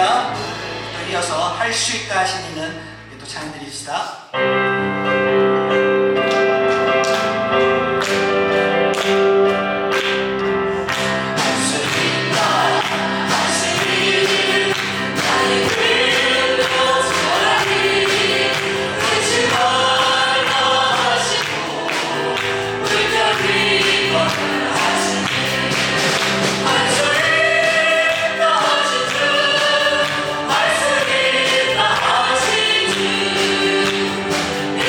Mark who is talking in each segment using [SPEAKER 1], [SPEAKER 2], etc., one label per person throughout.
[SPEAKER 1] 할렐루야. 또 이어서 할 수 있다 하신 이는 또 찬양 드립시다.
[SPEAKER 2] 주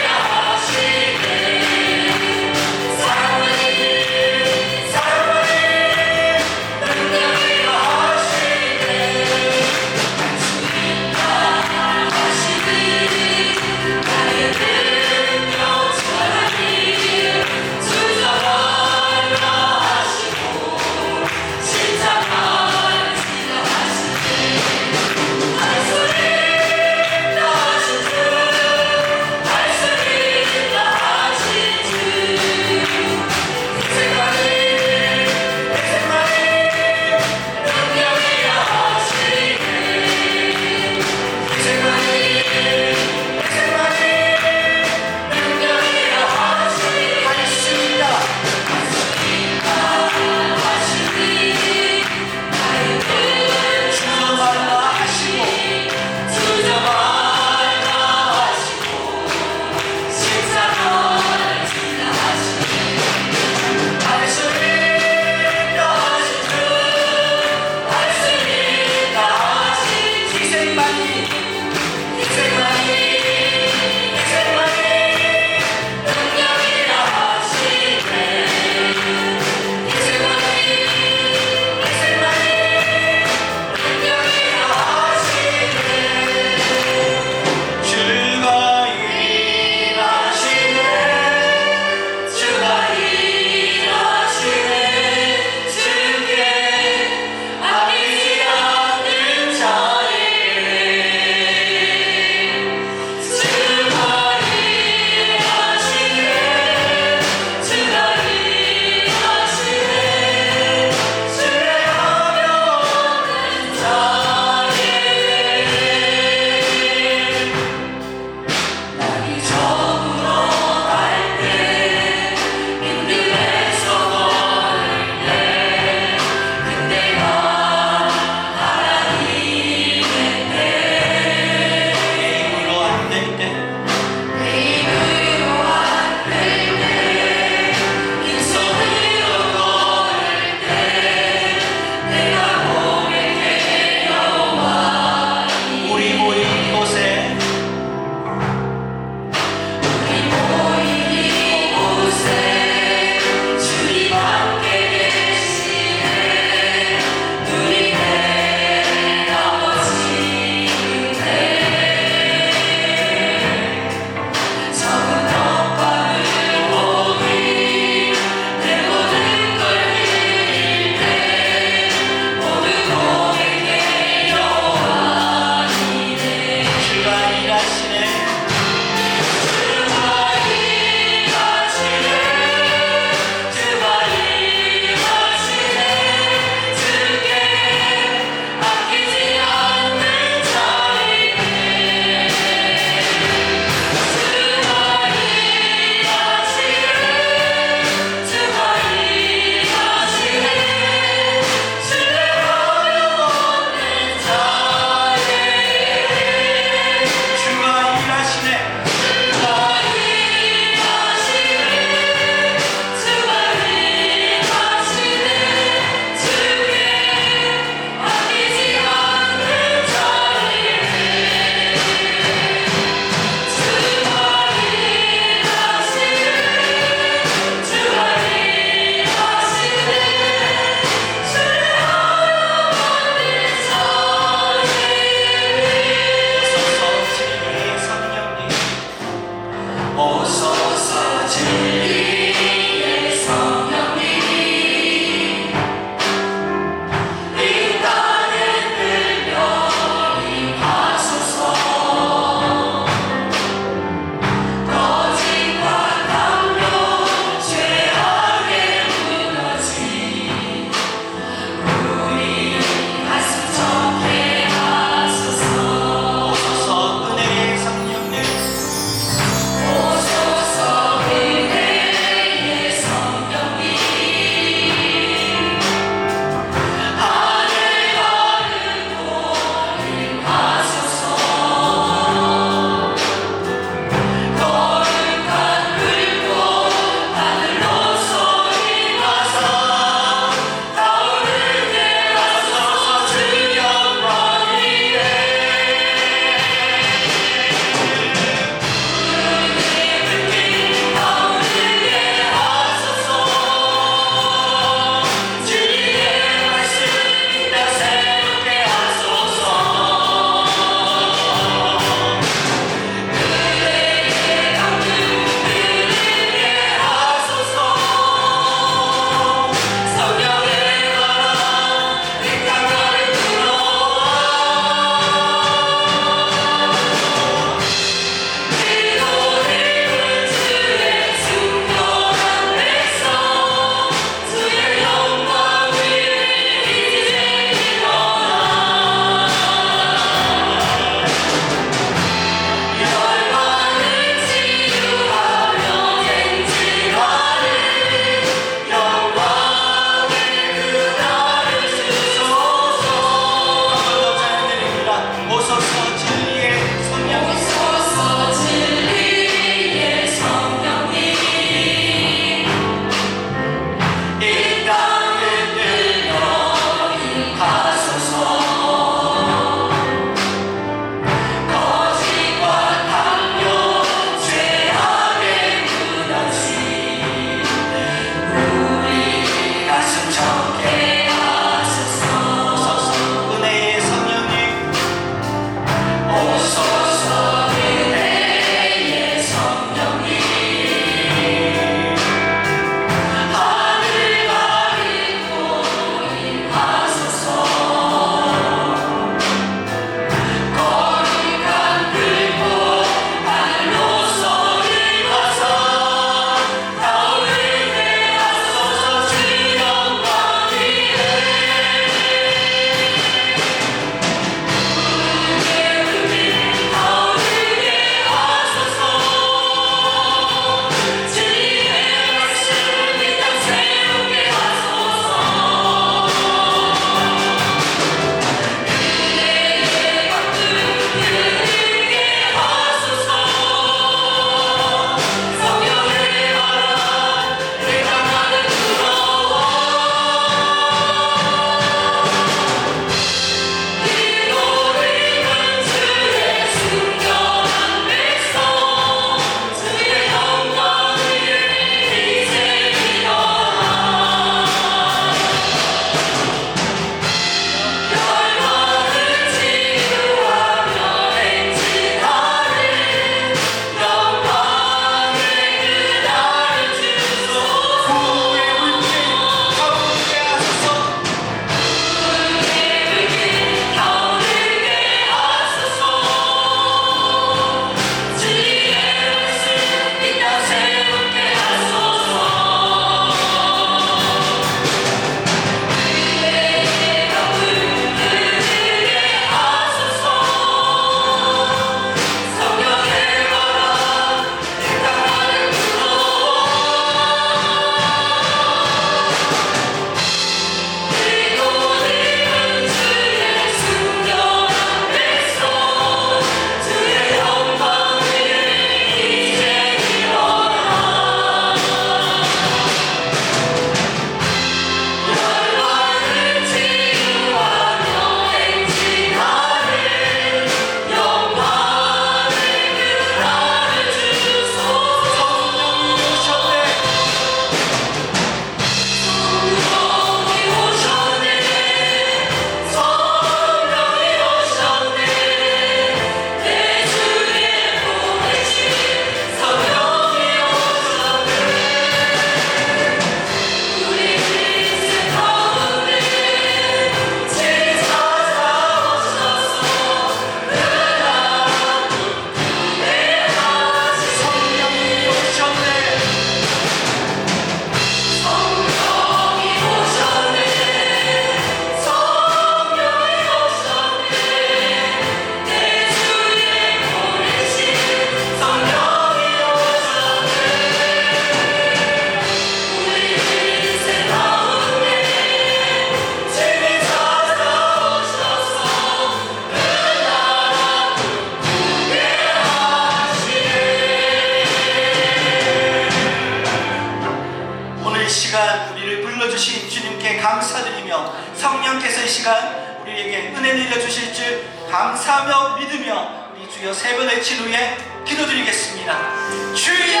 [SPEAKER 1] 시간 우리에게 은혜 내려주실 줄 감사하며 믿으며 우리 주여 세 번 외친 후에 기도드리겠습니다. 주여!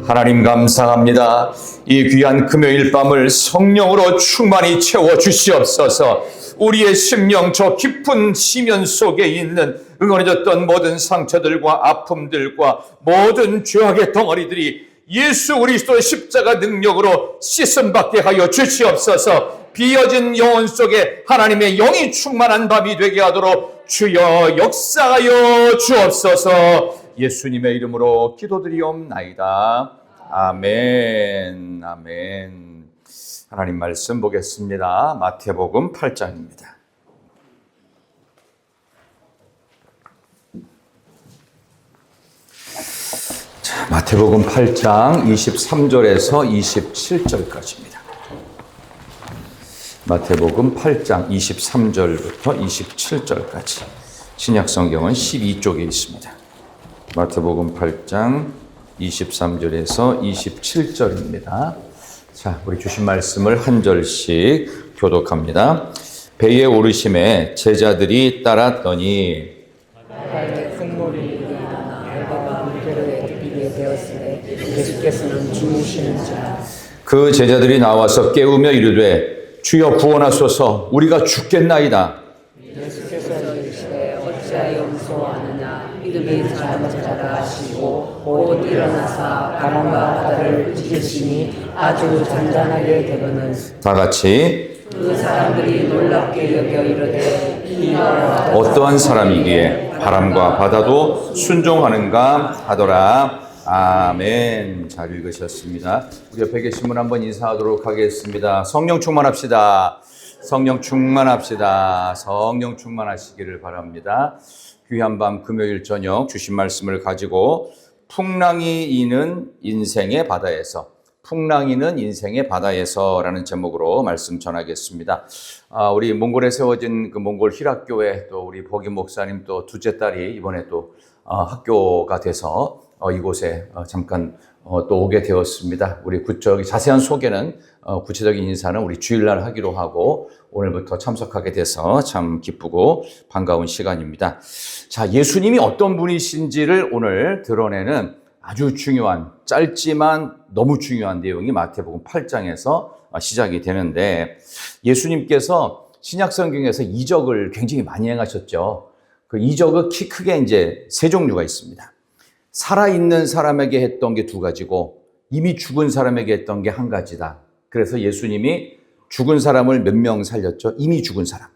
[SPEAKER 2] 하나님 감사합니다. 이 귀한 금요일 밤을 성령으로 충만히 채워주시옵소서. 우리의 심령 저 깊은 시면 속에 있는 응어려졌던 모든 상처들과 아픔들과 모든 죄악의 덩어리들이 예수 그리스도의 십자가 능력으로 씻음받게 하여 주시옵소서. 비어진 영혼 속에 하나님의 영이 충만한 밤이 되게 하도록 주여 역사하여 주옵소서. 예수님의 이름으로 기도드리옵나이다. 아멘. 아멘. 하나님 말씀 보겠습니다. 마태복음 8장입니다. 자, 마태복음 8장 23절에서 27절까지입니다. 마태복음 8장 23절부터 27절까지. 신약 성경은 12쪽에 있습니다. 마태복음 8장 23절에서 27절입니다. 자, 우리 주신 말씀을 한 절씩 교독합니다. 배에 오르심에 제자들이 따랐더니
[SPEAKER 3] 흙물이 일어나 알바가 물결에 덮이게 되었으되 예수께서는 주무시는 자.
[SPEAKER 2] 그 제자들이 나와서 깨우며 이르되 주여 구원하소서 우리가 죽겠나이다.
[SPEAKER 3] 예수께서 이르시되 어찌하여 무서워하느냐 믿음이 작은 자라 하시고 곧 일어나사 바람과 바다를 움직이시니 아주 잔잔하게 되거늘
[SPEAKER 2] 다 같이
[SPEAKER 3] 그 사람들이 놀랍게 여겨 이르되 이와
[SPEAKER 2] 어떠한 사람이기에 바람과 바다도 순종하는가 하더라. 아멘. 잘 읽으셨습니다. 우리 옆에 계신 분 한번 인사하도록 하겠습니다. 성령 충만합시다. 성령 충만합시다. 성령 충만하시기를 바랍니다. 귀한 밤 금요일 저녁 주신 말씀을 가지고 풍랑이 이는 인생의 바다에서, 풍랑이는 인생의 바다에서라는 제목으로 말씀 전하겠습니다. 우리 몽골에 세워진 그 몽골 힐학교에 또 우리 보기 목사님 또 둘째 딸이 이번에 또 학교가 돼서 이곳에 잠깐 또 오게 되었습니다. 우리 자세한 소개는 구체적인 인사는 우리 주일날 하기로 하고 오늘부터 참석하게 돼서 참 기쁘고 반가운 시간입니다. 자, 예수님이 어떤 분이신지를 오늘 드러내는 아주 중요한, 짧지만 너무 중요한 내용이 마태복음 8장에서 시작이 되는데, 예수님께서 신약성경에서 이적을 굉장히 많이 행하셨죠. 그 이적은 키 크게 이제 세 종류가 있습니다. 살아있는 사람에게 했던 게 두 가지고 이미 죽은 사람에게 했던 게 한 가지다. 그래서 예수님이 죽은 사람을 몇 명 살렸죠? 이미 죽은 사람.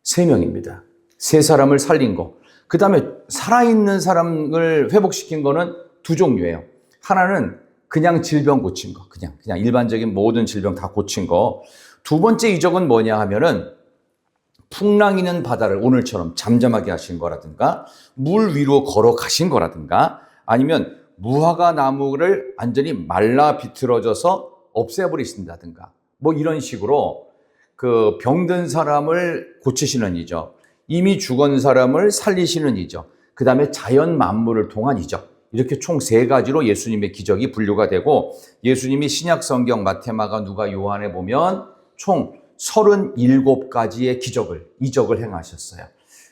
[SPEAKER 2] 3명입니다. 3사람을 살린 거. 그 다음에 살아있는 사람을 회복시킨 거는 두 종류예요. 하나는 그냥 질병 고친 거. 그냥 일반적인 모든 질병 다 고친 거. 두 번째 이적은 뭐냐 하면은 풍랑이는 바다를 오늘처럼 잠잠하게 하신 거라든가 물 위로 걸어가신 거라든가 아니면 무화과 나무를 완전히 말라 비틀어져서 없애버리신다든가 뭐 이런 식으로 그 병든 사람을 고치시는 이적, 이미 죽은 사람을 살리시는 이적, 그 다음에 자연 만물을 통한 이적, 이렇게 총 3가지로 예수님의 기적이 분류가 되고, 예수님이 신약 성경 마태, 마가, 누가, 요한에 보면 총 37가지의 이적을 행하셨어요.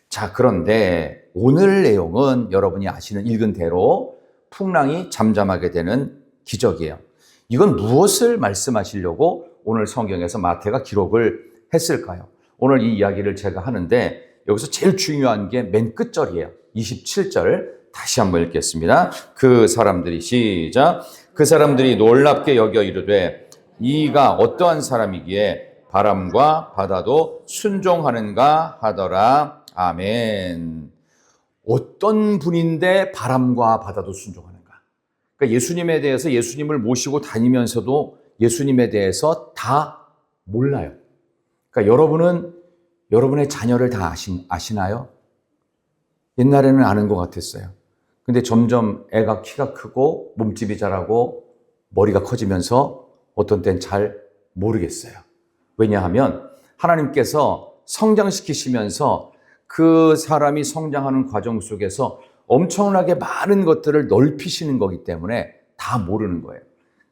[SPEAKER 2] 자, 그런데 오늘 내용은 여러분이 아시는 읽은 대로 풍랑이 잠잠하게 되는 기적이에요. 이건 무엇을 말씀하시려고 오늘 성경에서 마태가 기록을 했을까요? 오늘 이 이야기를 제가 하는데 여기서 제일 중요한 게 맨 끝절이에요. 27절. 다시 한번 읽겠습니다. 그 사람들이 시작. 그 사람들이 놀랍게 여겨 이르되 이가 어떠한 사람이기에 바람과 바다도 순종하는가 하더라. 아멘. 어떤 분인데 바람과 바다도 순종하는가? 그러니까 예수님에 대해서 예수님을 모시고 다니면서도 예수님에 대해서 다 몰라요. 그러니까 여러분은 여러분의 자녀를 다 아시나요? 옛날에는 아는 것 같았어요. 근데 점점 애가 키가 크고 몸집이 자라고 머리가 커지면서 어떤 때는 잘 모르겠어요. 왜냐하면 하나님께서 성장시키시면서 그 사람이 성장하는 과정 속에서 엄청나게 많은 것들을 넓히시는 거기 때문에 다 모르는 거예요.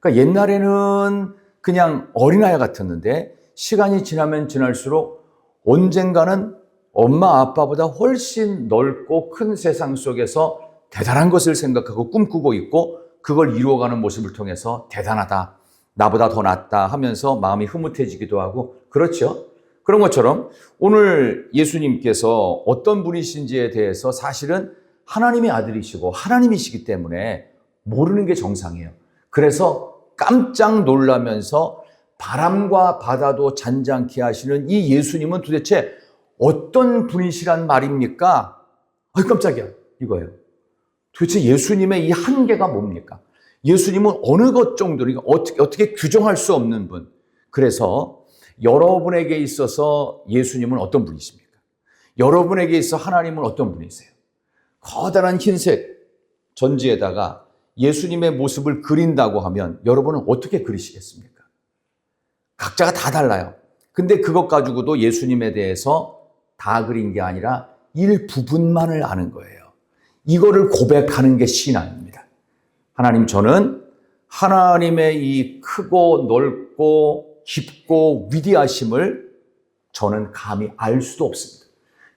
[SPEAKER 2] 그러니까 옛날에는 그냥 어린아이 같았는데 시간이 지나면 지날수록 언젠가는 엄마 아빠보다 훨씬 넓고 큰 세상 속에서 대단한 것을 생각하고 꿈꾸고 있고 그걸 이루어가는 모습을 통해서 대단하다, 나보다 더 낫다 하면서 마음이 흐뭇해지기도 하고 그렇죠. 그런 것처럼 오늘 예수님께서 어떤 분이신지에 대해서 사실은 하나님의 아들이시고 하나님이시기 때문에 모르는 게 정상이에요. 그래서 깜짝 놀라면서 바람과 바다도 잔잔케 하시는 이 예수님은 도대체 어떤 분이시란 말입니까? 아이 깜짝이야 이거예요. 도대체 예수님의 이 한계가 뭡니까? 예수님은 어느 것 정도로 어떻게 규정할 수 없는 분. 그래서 여러분에게 있어서 예수님은 어떤 분이십니까? 여러분에게 있어 하나님은 어떤 분이세요? 커다란 흰색 전지에다가 예수님의 모습을 그린다고 하면 여러분은 어떻게 그리시겠습니까? 각자가 다 달라요. 근데 그것 가지고도 예수님에 대해서 다 그린 게 아니라 일부분만을 아는 거예요. 이거를 고백하는 게 신앙입니다. 하나님, 저는 하나님의 이 크고 넓고 깊고 위대하심을 저는 감히 알 수도 없습니다.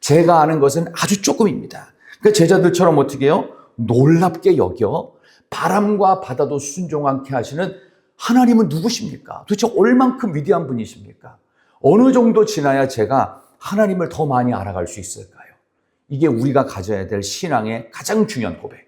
[SPEAKER 2] 제가 아는 것은 아주 조금입니다. 그러니까 제자들처럼 어떻게 해요? 놀랍게 여겨 바람과 바다도 순종하게 하시는 하나님은 누구십니까? 도대체 얼만큼 위대한 분이십니까? 어느 정도 지나야 제가 하나님을 더 많이 알아갈 수 있을까요? 이게 우리가 가져야 될 신앙의 가장 중요한 고백.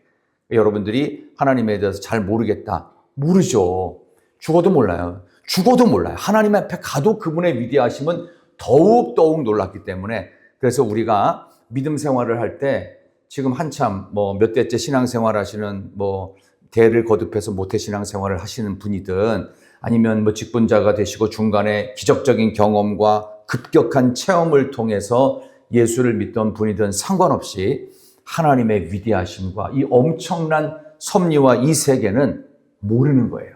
[SPEAKER 2] 여러분들이 하나님에 대해서 잘 모르겠다. 모르죠. 죽어도 몰라요. 죽어도 몰라요. 하나님 앞에 가도 그분의 위대하심은 더욱 놀랐기 때문에 그래서 우리가 믿음 생활을 할 때 지금 한참 몇 대째 신앙생활 하시는 대를 거듭해서 모태 신앙생활을 하시는 분이든 아니면 직분자가 되시고 중간에 기적적인 경험과 급격한 체험을 통해서 예수를 믿던 분이든 상관없이 하나님의 위대하심과 이 엄청난 섭리와 이 세계는 모르는 거예요.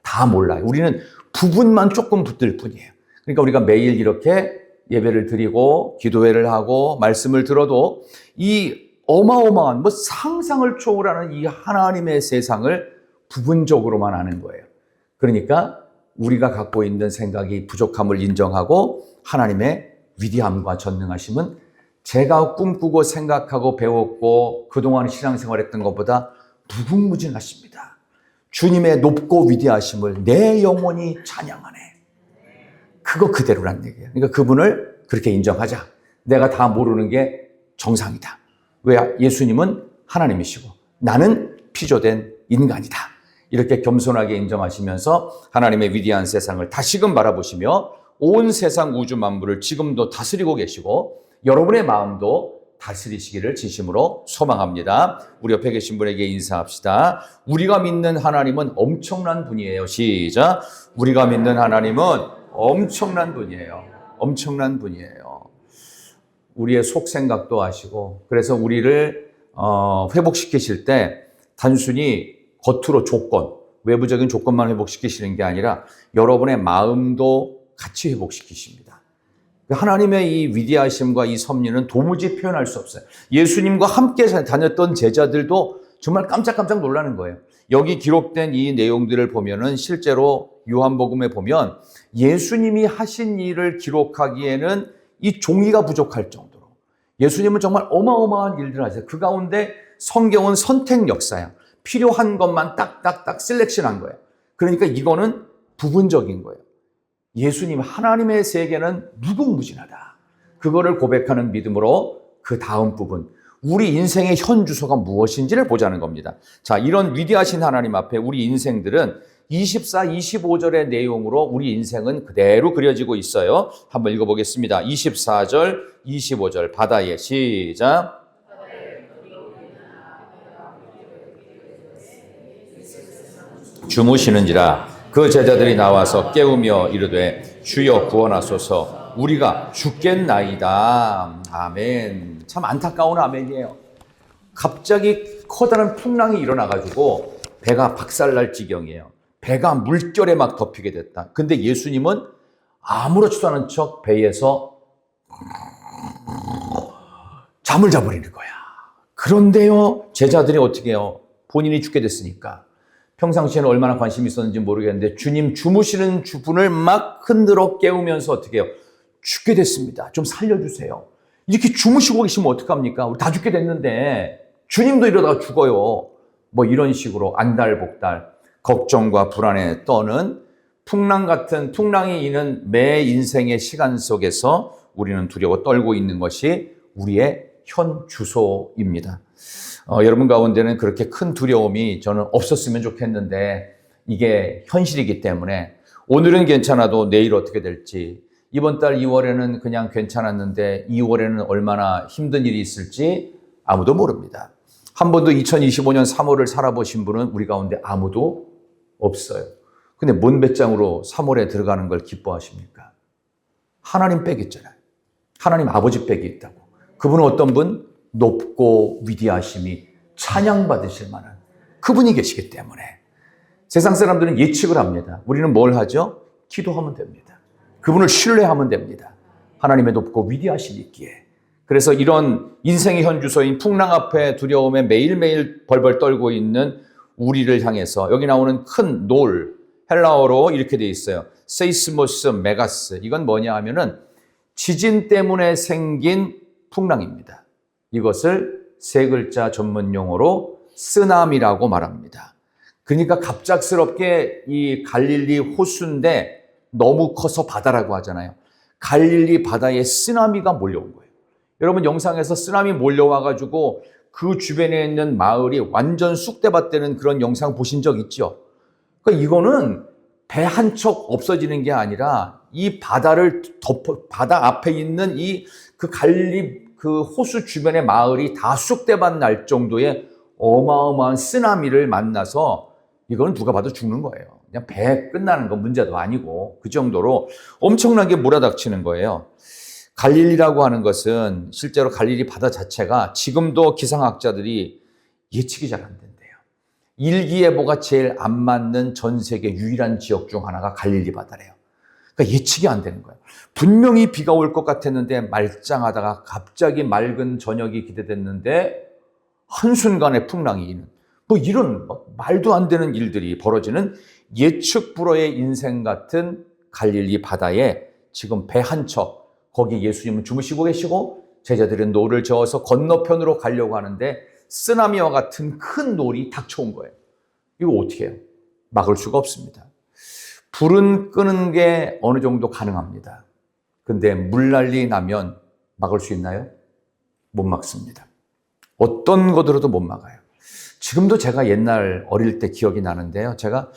[SPEAKER 2] 다 몰라요. 우리는 부분만 조금 붙들 뿐이에요. 그러니까 우리가 매일 이렇게 예배를 드리고 기도회를 하고 말씀을 들어도 이 어마어마한 상상을 초월하는 이 하나님의 세상을 부분적으로만 아는 거예요. 그러니까 우리가 갖고 있는 생각이 부족함을 인정하고 하나님의 위대함과 전능하심은 제가 꿈꾸고 생각하고 배웠고 그동안 신앙생활했던 것보다 무궁무진하십니다. 주님의 높고 위대하심을 내 영혼이 찬양하네. 그거 그대로란 얘기예요. 그러니까 그분을 그렇게 인정하자. 내가 다 모르는 게 정상이다. 왜? 예수님은 하나님이시고 나는 피조된 인간이다. 이렇게 겸손하게 인정하시면서 하나님의 위대한 세상을 다시금 바라보시며 온 세상 우주 만물을 지금도 다스리고 계시고 여러분의 마음도 다스리시기를 진심으로 소망합니다. 우리 옆에 계신 분에게 인사합시다. 우리가 믿는 하나님은 엄청난 분이에요. 시작. 우리가 믿는 하나님은 엄청난 분이에요. 엄청난 분이에요. 우리의 속 생각도 아시고 그래서 우리를 회복시키실 때 단순히 겉으로 조건, 외부적인 조건만 회복시키시는 게 아니라 여러분의 마음도 같이 회복시키십니다. 하나님의 이 위대하심과 이 섭리는 도무지 표현할 수 없어요. 예수님과 함께 다녔던 제자들도 정말 깜짝깜짝 놀라는 거예요. 여기 기록된 이 내용들을 보면은 실제로 요한복음에 보면 예수님이 하신 일을 기록하기에는 이 종이가 부족할 정도로 예수님은 정말 어마어마한 일들을 하세요. 그 가운데 성경은 선택 역사야. 필요한 것만 딱딱딱 셀렉션한 거예요. 그러니까 이거는 부분적인 거예요. 예수님, 하나님의 세계는 무궁무진하다. 그거를 고백하는 믿음으로 그 다음 부분, 우리 인생의 현 주소가 무엇인지를 보자는 겁니다. 자, 이런 위대하신 하나님 앞에 우리 인생들은 24, 25절의 내용으로 우리 인생은 그대로 그려지고 있어요. 한번 읽어보겠습니다. 24절, 25절 바다에 시작. 주무시는지라 그 제자들이 나와서 깨우며 이르되 주여 구원하소서 우리가 죽겠나이다. 아멘. 참 안타까운 아멘이에요. 갑자기 커다란 풍랑이 일어나가지고 배가 박살날 지경이에요. 배가 물결에 막 덮이게 됐다. 근데 예수님은 아무렇지도 않은 척 배에서 잠을 자버리는 거야. 그런데요, 제자들이 어떻게 해요? 본인이 죽게 됐으니까. 평상시에는 얼마나 관심이 있었는지 모르겠는데 주님 주무시는 분을 막 흔들어 깨우면서 어떻게 해요? 죽게 됐습니다. 좀 살려주세요. 이렇게 주무시고 계시면 어떡합니까? 우리 다 죽게 됐는데 주님도 이러다가 죽어요. 뭐 이런 식으로 안달복달, 걱정과 불안에 떠는 풍랑 같은 풍랑이 있는 매 인생의 시간 속에서 우리는 두려워 떨고 있는 것이 우리의 현 주소입니다. 여러분 가운데는 그렇게 큰 두려움이 저는 없었으면 좋겠는데 이게 현실이기 때문에 오늘은 괜찮아도 내일 어떻게 될지, 이번 달 2월에는 그냥 괜찮았는데 2월에는 얼마나 힘든 일이 있을지 아무도 모릅니다. 한 번도 2025년 3월을 살아보신 분은 우리 가운데 아무도 없어요. 근데 뭔 배짱으로 3월에 들어가는 걸 기뻐하십니까? 하나님 빽 있잖아요. 하나님 아버지 빽이 있다고. 그분은 어떤 분? 높고 위대하심이 찬양받으실 만한 그분이 계시기 때문에 세상 사람들은 예측을 합니다. 우리는 뭘 하죠? 기도하면 됩니다. 그분을 신뢰하면 됩니다. 하나님의 높고 위대하심이 있기에. 그래서 이런 인생의 현 주소인 풍랑 앞에 두려움에 매일매일 벌벌 떨고 있는 우리를 향해서 여기 나오는 큰 놀, 헬라어로 이렇게 돼 있어요. 세이스모스 메가스. 이건 뭐냐 하면은 지진 때문에 생긴 풍랑입니다. 이것을 세 글자 전문 용어로 쓰나미라고 말합니다. 그러니까 갑작스럽게 이 갈릴리 호수인데 너무 커서 바다라고 하잖아요. 갈릴리 바다에 쓰나미가 몰려온 거예요. 여러분 영상에서 쓰나미 몰려와가지고 그 주변에 있는 마을이 완전 쑥대밭되는 그런 영상 보신 적 있죠? 그러니까 이거는 배 한 척 없어지는 게 아니라 이 바다를 바다 앞에 있는 그 갈릴리 그 호수 주변의 마을이 다 쑥대밭 날 정도의 어마어마한 쓰나미를 만나서 이거는 누가 봐도 죽는 거예요. 그냥 배 끝나는 건 문제도 아니고 그 정도로 엄청나게 몰아닥치는 거예요. 갈릴리라고 하는 것은 실제로 갈릴리 바다 자체가 지금도 기상학자들이 예측이 잘 안 된대요. 일기예보가 제일 안 맞는 전 세계 유일한 지역 중 하나가 갈릴리 바다래요. 그러니까 예측이 안 되는 거예요. 분명히 비가 올 것 같았는데 말짱하다가 갑자기 맑은 저녁이 기대됐는데 한순간에 풍랑이 있는 뭐 이런 말도 안 되는 일들이 벌어지는 예측 불허의 인생 같은 갈릴리 바다에 지금 배 한 척, 거기 예수님은 주무시고 계시고 제자들은 노를 저어서 건너편으로 가려고 하는데 쓰나미와 같은 큰 놀이 닥쳐온 거예요. 이거 어떻게 해요? 막을 수가 없습니다. 불은 끄는 게 어느 정도 가능합니다. 근데 물난리 나면 막을 수 있나요? 못 막습니다. 어떤 것으로도 못 막아요. 지금도 제가 옛날 어릴 때 기억이 나는데요. 제가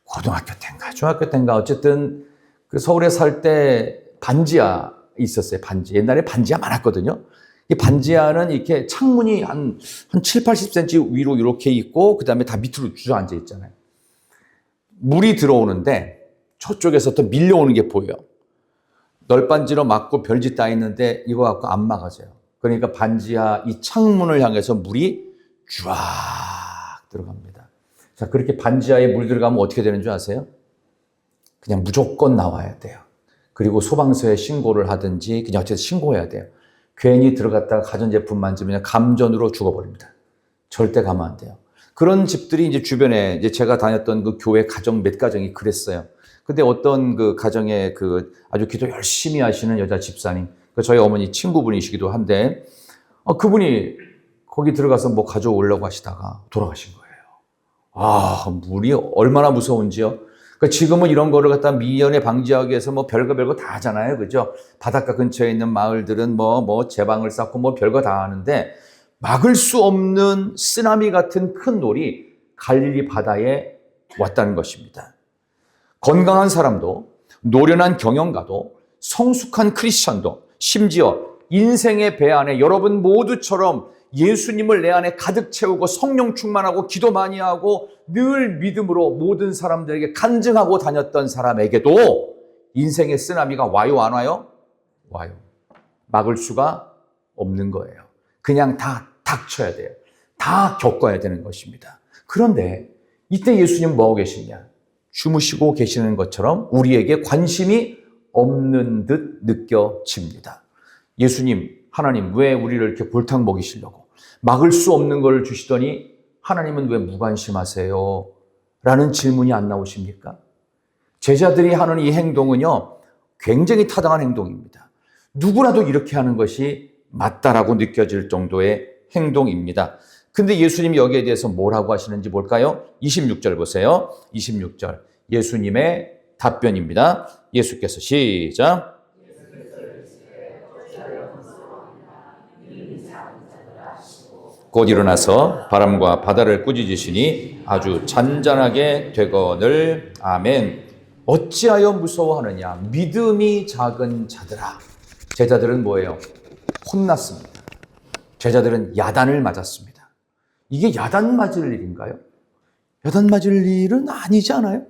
[SPEAKER 2] 고등학교 때인가 중학교 때인가 어쨌든 그 서울에 살 때 반지하 있었어요. 반지. 옛날에 반지하 많았거든요. 이 반지하는 이렇게 창문이 한 7, 80cm 위로 이렇게 있고 그다음에 다 밑으로 주저앉아 있잖아요. 물이 들어오는데 저쪽에서 또 밀려오는 게 보여요. 널빤지로 막고 별짓 다 있는데 이거 갖고 안 막아져요. 그러니까 반지하 이 창문을 향해서 물이 쫙 들어갑니다. 자, 그렇게 반지하에 물 들어가면 어떻게 되는 줄 아세요? 그냥 무조건 나와야 돼요. 그리고 소방서에 신고를 하든지 그냥 어쨌든 신고해야 돼요. 괜히 들어갔다가 가전제품 만지면 감전으로 죽어버립니다. 절대 가면 안 돼요. 그런 집들이 이제 주변에 이제 제가 다녔던 그 교회 가정 몇 가정이 그랬어요. 근데 어떤 그 가정에 그 아주 기도 열심히 하시는 여자 집사님, 저희 어머니 친구분이시기도 한데, 그분이 거기 들어가서 뭐 가져오려고 하시다가 돌아가신 거예요. 아, 물이 얼마나 무서운지요. 그러니까 지금은 이런 거를 갖다 미연에 방지하기 위해서 뭐 별거 다 하잖아요. 그죠? 바닷가 근처에 있는 마을들은 뭐 제방을 쌓고 뭐 별거 다 하는데, 막을 수 없는 쓰나미 같은 큰 돌이 갈릴리 바다에 왔다는 것입니다. 건강한 사람도, 노련한 경영가도, 성숙한 크리스천도, 심지어 인생의 배 안에 여러분 모두처럼 예수님을 내 안에 가득 채우고 성령 충만하고 기도 많이 하고 늘 믿음으로 모든 사람들에게 간증하고 다녔던 사람에게도 인생의 쓰나미가 와요, 안 와요? 와요. 막을 수가 없는 거예요. 그냥 다 닥쳐야 돼요. 다 겪어야 되는 것입니다. 그런데 이때 예수님 뭐하고 계시냐? 주무시고 계시는 것처럼 우리에게 관심이 없는 듯 느껴집니다. 예수님, 하나님 왜 우리를 이렇게 골탕 먹이시려고 막을 수 없는 걸 주시더니 하나님은 왜 무관심하세요? 라는 질문이 안 나오십니까? 제자들이 하는 이 행동은요, 굉장히 타당한 행동입니다. 누구라도 이렇게 하는 것이 맞다라고 느껴질 정도의 행동입니다. 근데 예수님이 여기에 대해서 뭐라고 하시는지 볼까요? 26절 보세요. 26절. 예수님의 답변입니다. 예수께서 시작. 곧 일어나서 바람과 바다를 꾸짖으시니 아주 잔잔하게 되거늘. 아멘. 어찌하여 무서워하느냐? 믿음이 작은 자들아. 제자들은 뭐예요? 혼났습니다. 제자들은 야단을 맞았습니다. 이게 야단 맞을 일인가요? 야단 맞을 일은 아니지 않아요?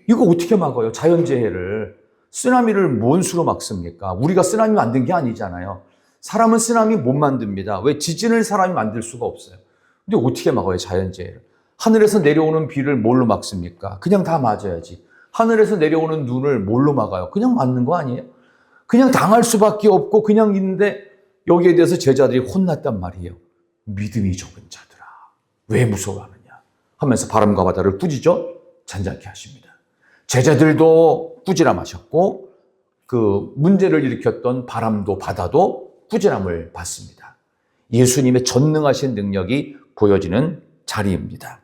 [SPEAKER 2] 이거 어떻게 막아요? 자연재해를. 쓰나미를 뭔 수로 막습니까? 우리가 쓰나미 만든 게 아니잖아요. 사람은 쓰나미 못 만듭니다. 왜? 지진을 사람이 만들 수가 없어요. 근데 어떻게 막아요? 자연재해를. 하늘에서 내려오는 비를 뭘로 막습니까? 그냥 다 맞아야지. 하늘에서 내려오는 눈을 뭘로 막아요? 그냥 맞는 거 아니에요? 그냥 당할 수밖에 없고 그냥 있는데 여기에 대해서 제자들이 혼났단 말이에요. 믿음이 적은 자들아, 왜 무서워하느냐 하면서 바람과 바다를 꾸짖어 잔잔케 하십니다. 제자들도 꾸지람하셨고 그 문제를 일으켰던 바람도 바다도 꾸지람을 받습니다. 예수님의 전능하신 능력이 보여지는 자리입니다.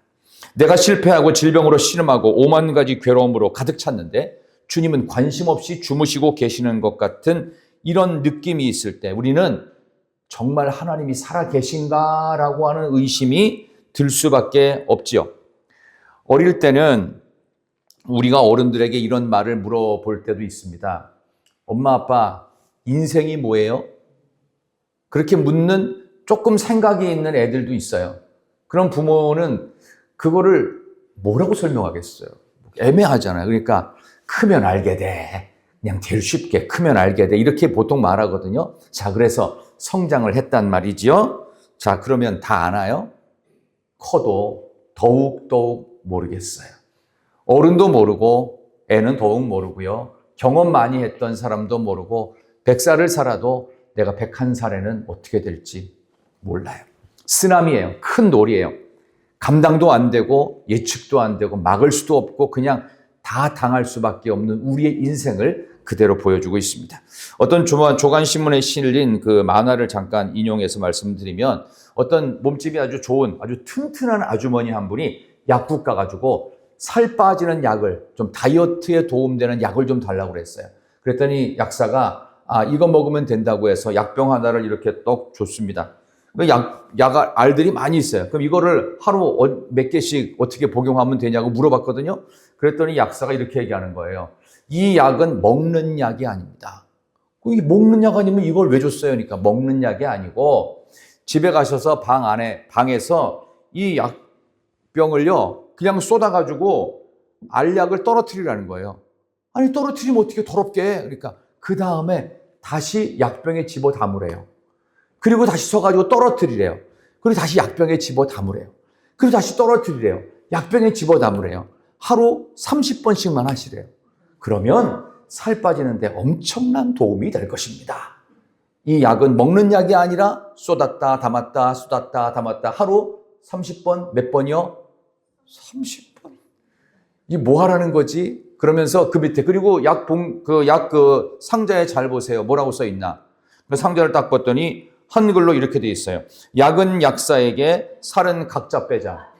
[SPEAKER 2] 내가 실패하고 질병으로 신음하고 오만 가지 괴로움으로 가득 찼는데 주님은 관심 없이 주무시고 계시는 것 같은 이런 느낌이 있을 때 우리는 정말 하나님이 살아 계신가라고 하는 의심이 들 수밖에 없지요. 어릴 때는 우리가 어른들에게 이런 말을 물어볼 때도 있습니다. 엄마, 아빠, 인생이 뭐예요? 그렇게 묻는 조금 생각이 있는 애들도 있어요. 그런 부모는 그거를 뭐라고 설명하겠어요? 애매하잖아요. 그러니까 크면 알게 돼. 그냥 제일 쉽게 크면 알게 돼. 이렇게 보통 말하거든요. 자, 그래서 성장을 했단 말이지요. 자, 그러면 다 아나요? 커도 더욱 모르겠어요. 어른도 모르고 애는 더욱 모르고요. 경험 많이 했던 사람도 모르고 100살을 살아도 내가 101살에는 어떻게 될지 몰라요. 쓰나미예요. 큰 놀이에요. 감당도 안 되고 예측도 안 되고 막을 수도 없고 그냥 다 당할 수밖에 없는 우리의 인생을 그대로 보여주고 있습니다. 어떤 조간신문에 실린 그 만화를 잠깐 인용해서 말씀드리면 어떤 몸집이 아주 좋은 아주 튼튼한 아주머니 한 분이 약국 가가지고 살 빠지는 약을 좀 다이어트에 도움되는 약을 좀 달라고 그랬어요. 그랬더니 약사가 이거 먹으면 된다고 해서 약병 하나를 이렇게 떡 줬습니다. 약 알들이 많이 있어요. 그럼 이거를 하루 몇 개씩 어떻게 복용하면 되냐고 물어봤거든요. 그랬더니 약사가 이렇게 얘기하는 거예요. 이 약은 먹는 약이 아닙니다. 이 먹는 약 아니면 이걸 왜 줬어요? 그러니까 먹는 약이 아니고 집에 가셔서 방에서 이 약병을요 그냥 쏟아가지고 알약을 떨어뜨리라는 거예요. 아니 떨어뜨리면 어떻게 더럽게 해? 그러니까 그 다음에 다시 약병에 집어 담으래요. 그리고 다시 서가지고 떨어뜨리래요. 그리고 다시 약병에 집어 담으래요. 그리고 다시 떨어뜨리래요. 약병에 집어 담으래요. 하루 30번씩만 하시래요. 그러면 살 빠지는데 엄청난 도움이 될 것입니다. 이 약은 먹는 약이 아니라 쏟았다 담았다 쏟았다 담았다 하루 30번 몇 번이요? 30번. 이게 뭐 하라는 거지? 그러면서 그 밑에 그리고 약 상자에 잘 보세요. 뭐라고 써 있나? 그 상자를 딱 봤더니 한글로 이렇게 돼 있어요. 약은 약사에게, 살은 각자 빼자.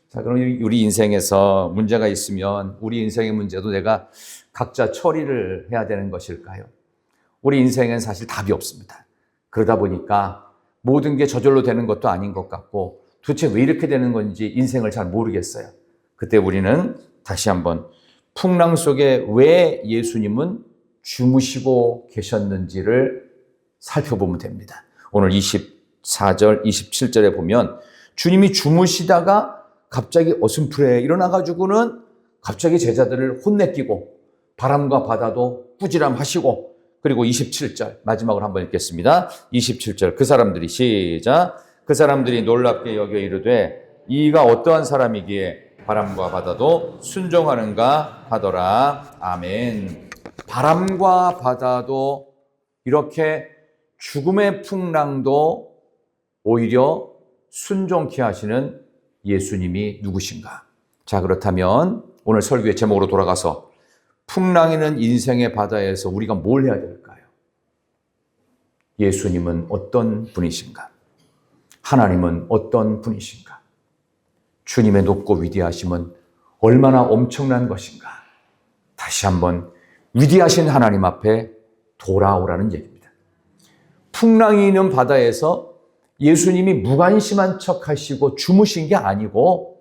[SPEAKER 2] 자, 그럼 우리 인생에서 문제가 있으면 우리 인생의 문제도 내가 각자 처리를 해야 되는 것일까요? 우리 인생엔 사실 답이 없습니다. 그러다 보니까 모든 게 저절로 되는 것도 아닌 것 같고 도대체 왜 이렇게 되는 건지 인생을 잘 모르겠어요. 그때 우리는 다시 한번 풍랑 속에 왜 예수님은 주무시고 계셨는지를 살펴보면 됩니다. 오늘 24절, 27절에 보면 주님이 주무시다가 갑자기 어슴푸레 일어나가지고는 갑자기 제자들을 혼내키고 바람과 바다도 꾸지람하시고 그리고 27절 마지막으로 한번 읽겠습니다. 27절 그 사람들이 시작 그 사람들이 놀랍게 여겨 이르되 이가 어떠한 사람이기에 바람과 바다도 순종하는가 하더라. 아멘. 바람과 바다도 이렇게 죽음의 풍랑도 오히려 순종케 하시는 예수님이 누구신가? 자, 그렇다면 오늘 설교의 제목으로 돌아가서 풍랑이는 인생의 바다에서 우리가 뭘 해야 될까요? 예수님은 어떤 분이신가? 하나님은 어떤 분이신가? 주님의 높고 위대하심은 얼마나 엄청난 것인가? 다시 한번 위대하신 하나님 앞에 돌아오라는 얘기입니다. 풍랑이 있는 바다에서 예수님이 무관심한 척 하시고 주무신 게 아니고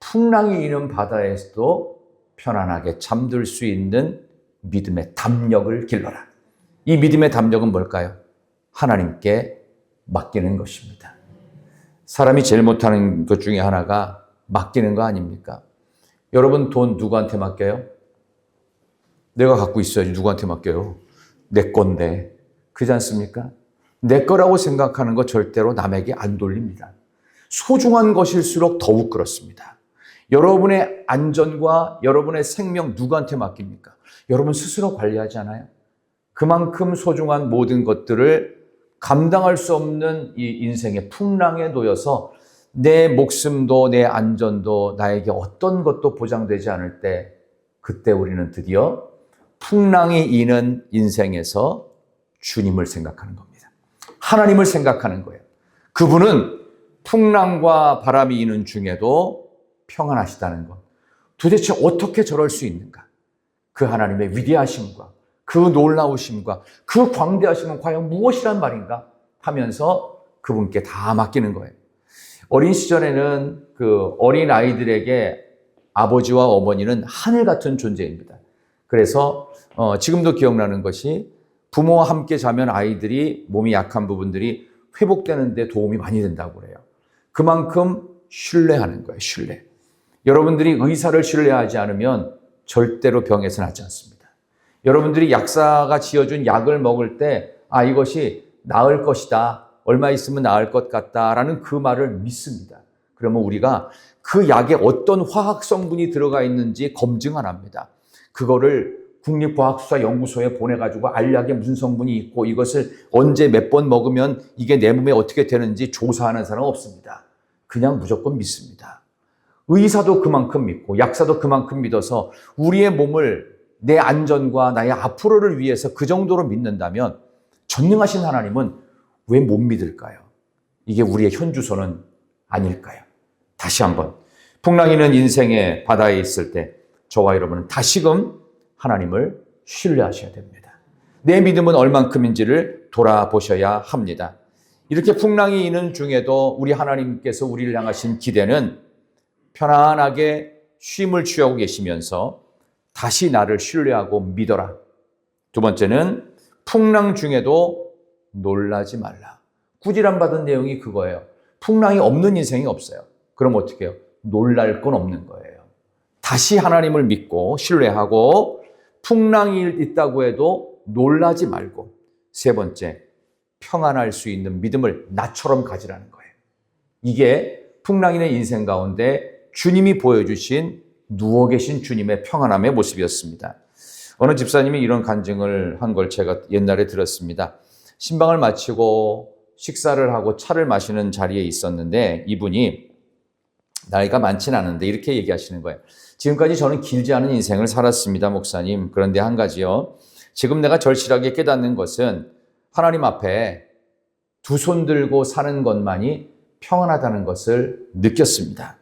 [SPEAKER 2] 풍랑이 있는 바다에서도 편안하게 잠들 수 있는 믿음의 담력을 길러라. 이 믿음의 담력은 뭘까요? 하나님께 맡기는 것입니다. 사람이 제일 못하는 것 중에 하나가 맡기는 거 아닙니까? 여러분 돈 누구한테 맡겨요? 내가 갖고 있어야지 누구한테 맡겨요? 내 건데. 그렇지 않습니까? 내 거라고 생각하는 거 절대로 남에게 안 돌립니다. 소중한 것일수록 더욱 그렇습니다. 여러분의 안전과 여러분의 생명 누구한테 맡깁니까? 여러분 스스로 관리하지 않아요? 그만큼 소중한 모든 것들을 감당할 수 없는 이 인생의 풍랑에 놓여서 내 목숨도 내 안전도 나에게 어떤 것도 보장되지 않을 때 그때 우리는 드디어 풍랑이 이는 인생에서 주님을 생각하는 겁니다. 하나님을 생각하는 거예요. 그분은 풍랑과 바람이 이는 중에도 평안하시다는 것. 도대체 어떻게 저럴 수 있는가? 그 하나님의 위대하심과 그 놀라우심과 그 광대하심은 과연 무엇이란 말인가? 하면서 그분께 다 맡기는 거예요. 어린 시절에는 그 어린 아이들에게 아버지와 어머니는 하늘 같은 존재입니다. 그래서 지금도 기억나는 것이 부모와 함께 자면 아이들이 몸이 약한 부분들이 회복되는 데 도움이 많이 된다고 그래요. 그만큼 신뢰하는 거예요. 신뢰. 여러분들이 의사를 신뢰하지 않으면 절대로 병에서 낫지 않습니다. 여러분들이 약사가 지어준 약을 먹을 때 이것이 나을 것이다. 얼마 있으면 나을 것 같다라는 그 말을 믿습니다. 그러면 우리가 그 약에 어떤 화학 성분이 들어가 있는지 검증 안 합니다. 그거를 국립과학수사연구소에 보내가지고 알약에 무슨 성분이 있고 이것을 언제 몇 번 먹으면 이게 내 몸에 어떻게 되는지 조사하는 사람은 없습니다. 그냥 무조건 믿습니다. 의사도 그만큼 믿고 약사도 그만큼 믿어서 우리의 몸을 내 안전과 나의 앞으로를 위해서 그 정도로 믿는다면 전능하신 하나님은 왜 못 믿을까요? 이게 우리의 현주소는 아닐까요? 다시 한번 풍랑이는 인생의 바다에 있을 때 저와 여러분은 다시금 하나님을 신뢰하셔야 됩니다. 내 믿음은 얼만큼인지를 돌아보셔야 합니다. 이렇게 풍랑이 있는 중에도 우리 하나님께서 우리를 향하신 기대는 편안하게 쉼을 취하고 계시면서 다시 나를 신뢰하고 믿어라. 두 번째는 풍랑 중에도 놀라지 말라. 꾸지람 받은 내용이 그거예요. 풍랑이 없는 인생이 없어요. 그럼 어떻게 해요? 놀랄 건 없는 거예요. 다시 하나님을 믿고 신뢰하고 풍랑이 있다고 해도 놀라지 말고 세 번째, 평안할 수 있는 믿음을 나처럼 가지라는 거예요. 이게 풍랑이는 인생 가운데 주님이 보여주신 누워 계신 주님의 평안함의 모습이었습니다. 어느 집사님이 이런 간증을 한 걸 제가 옛날에 들었습니다. 신방을 마치고 식사를 하고 차를 마시는 자리에 있었는데 이분이 나이가 많진 않은데 이렇게 얘기하시는 거예요. 지금까지 저는 길지 않은 인생을 살았습니다, 목사님. 그런데 한 가지요. 지금 내가 절실하게 깨닫는 것은 하나님 앞에 두 손 들고 사는 것만이 평안하다는 것을 느꼈습니다.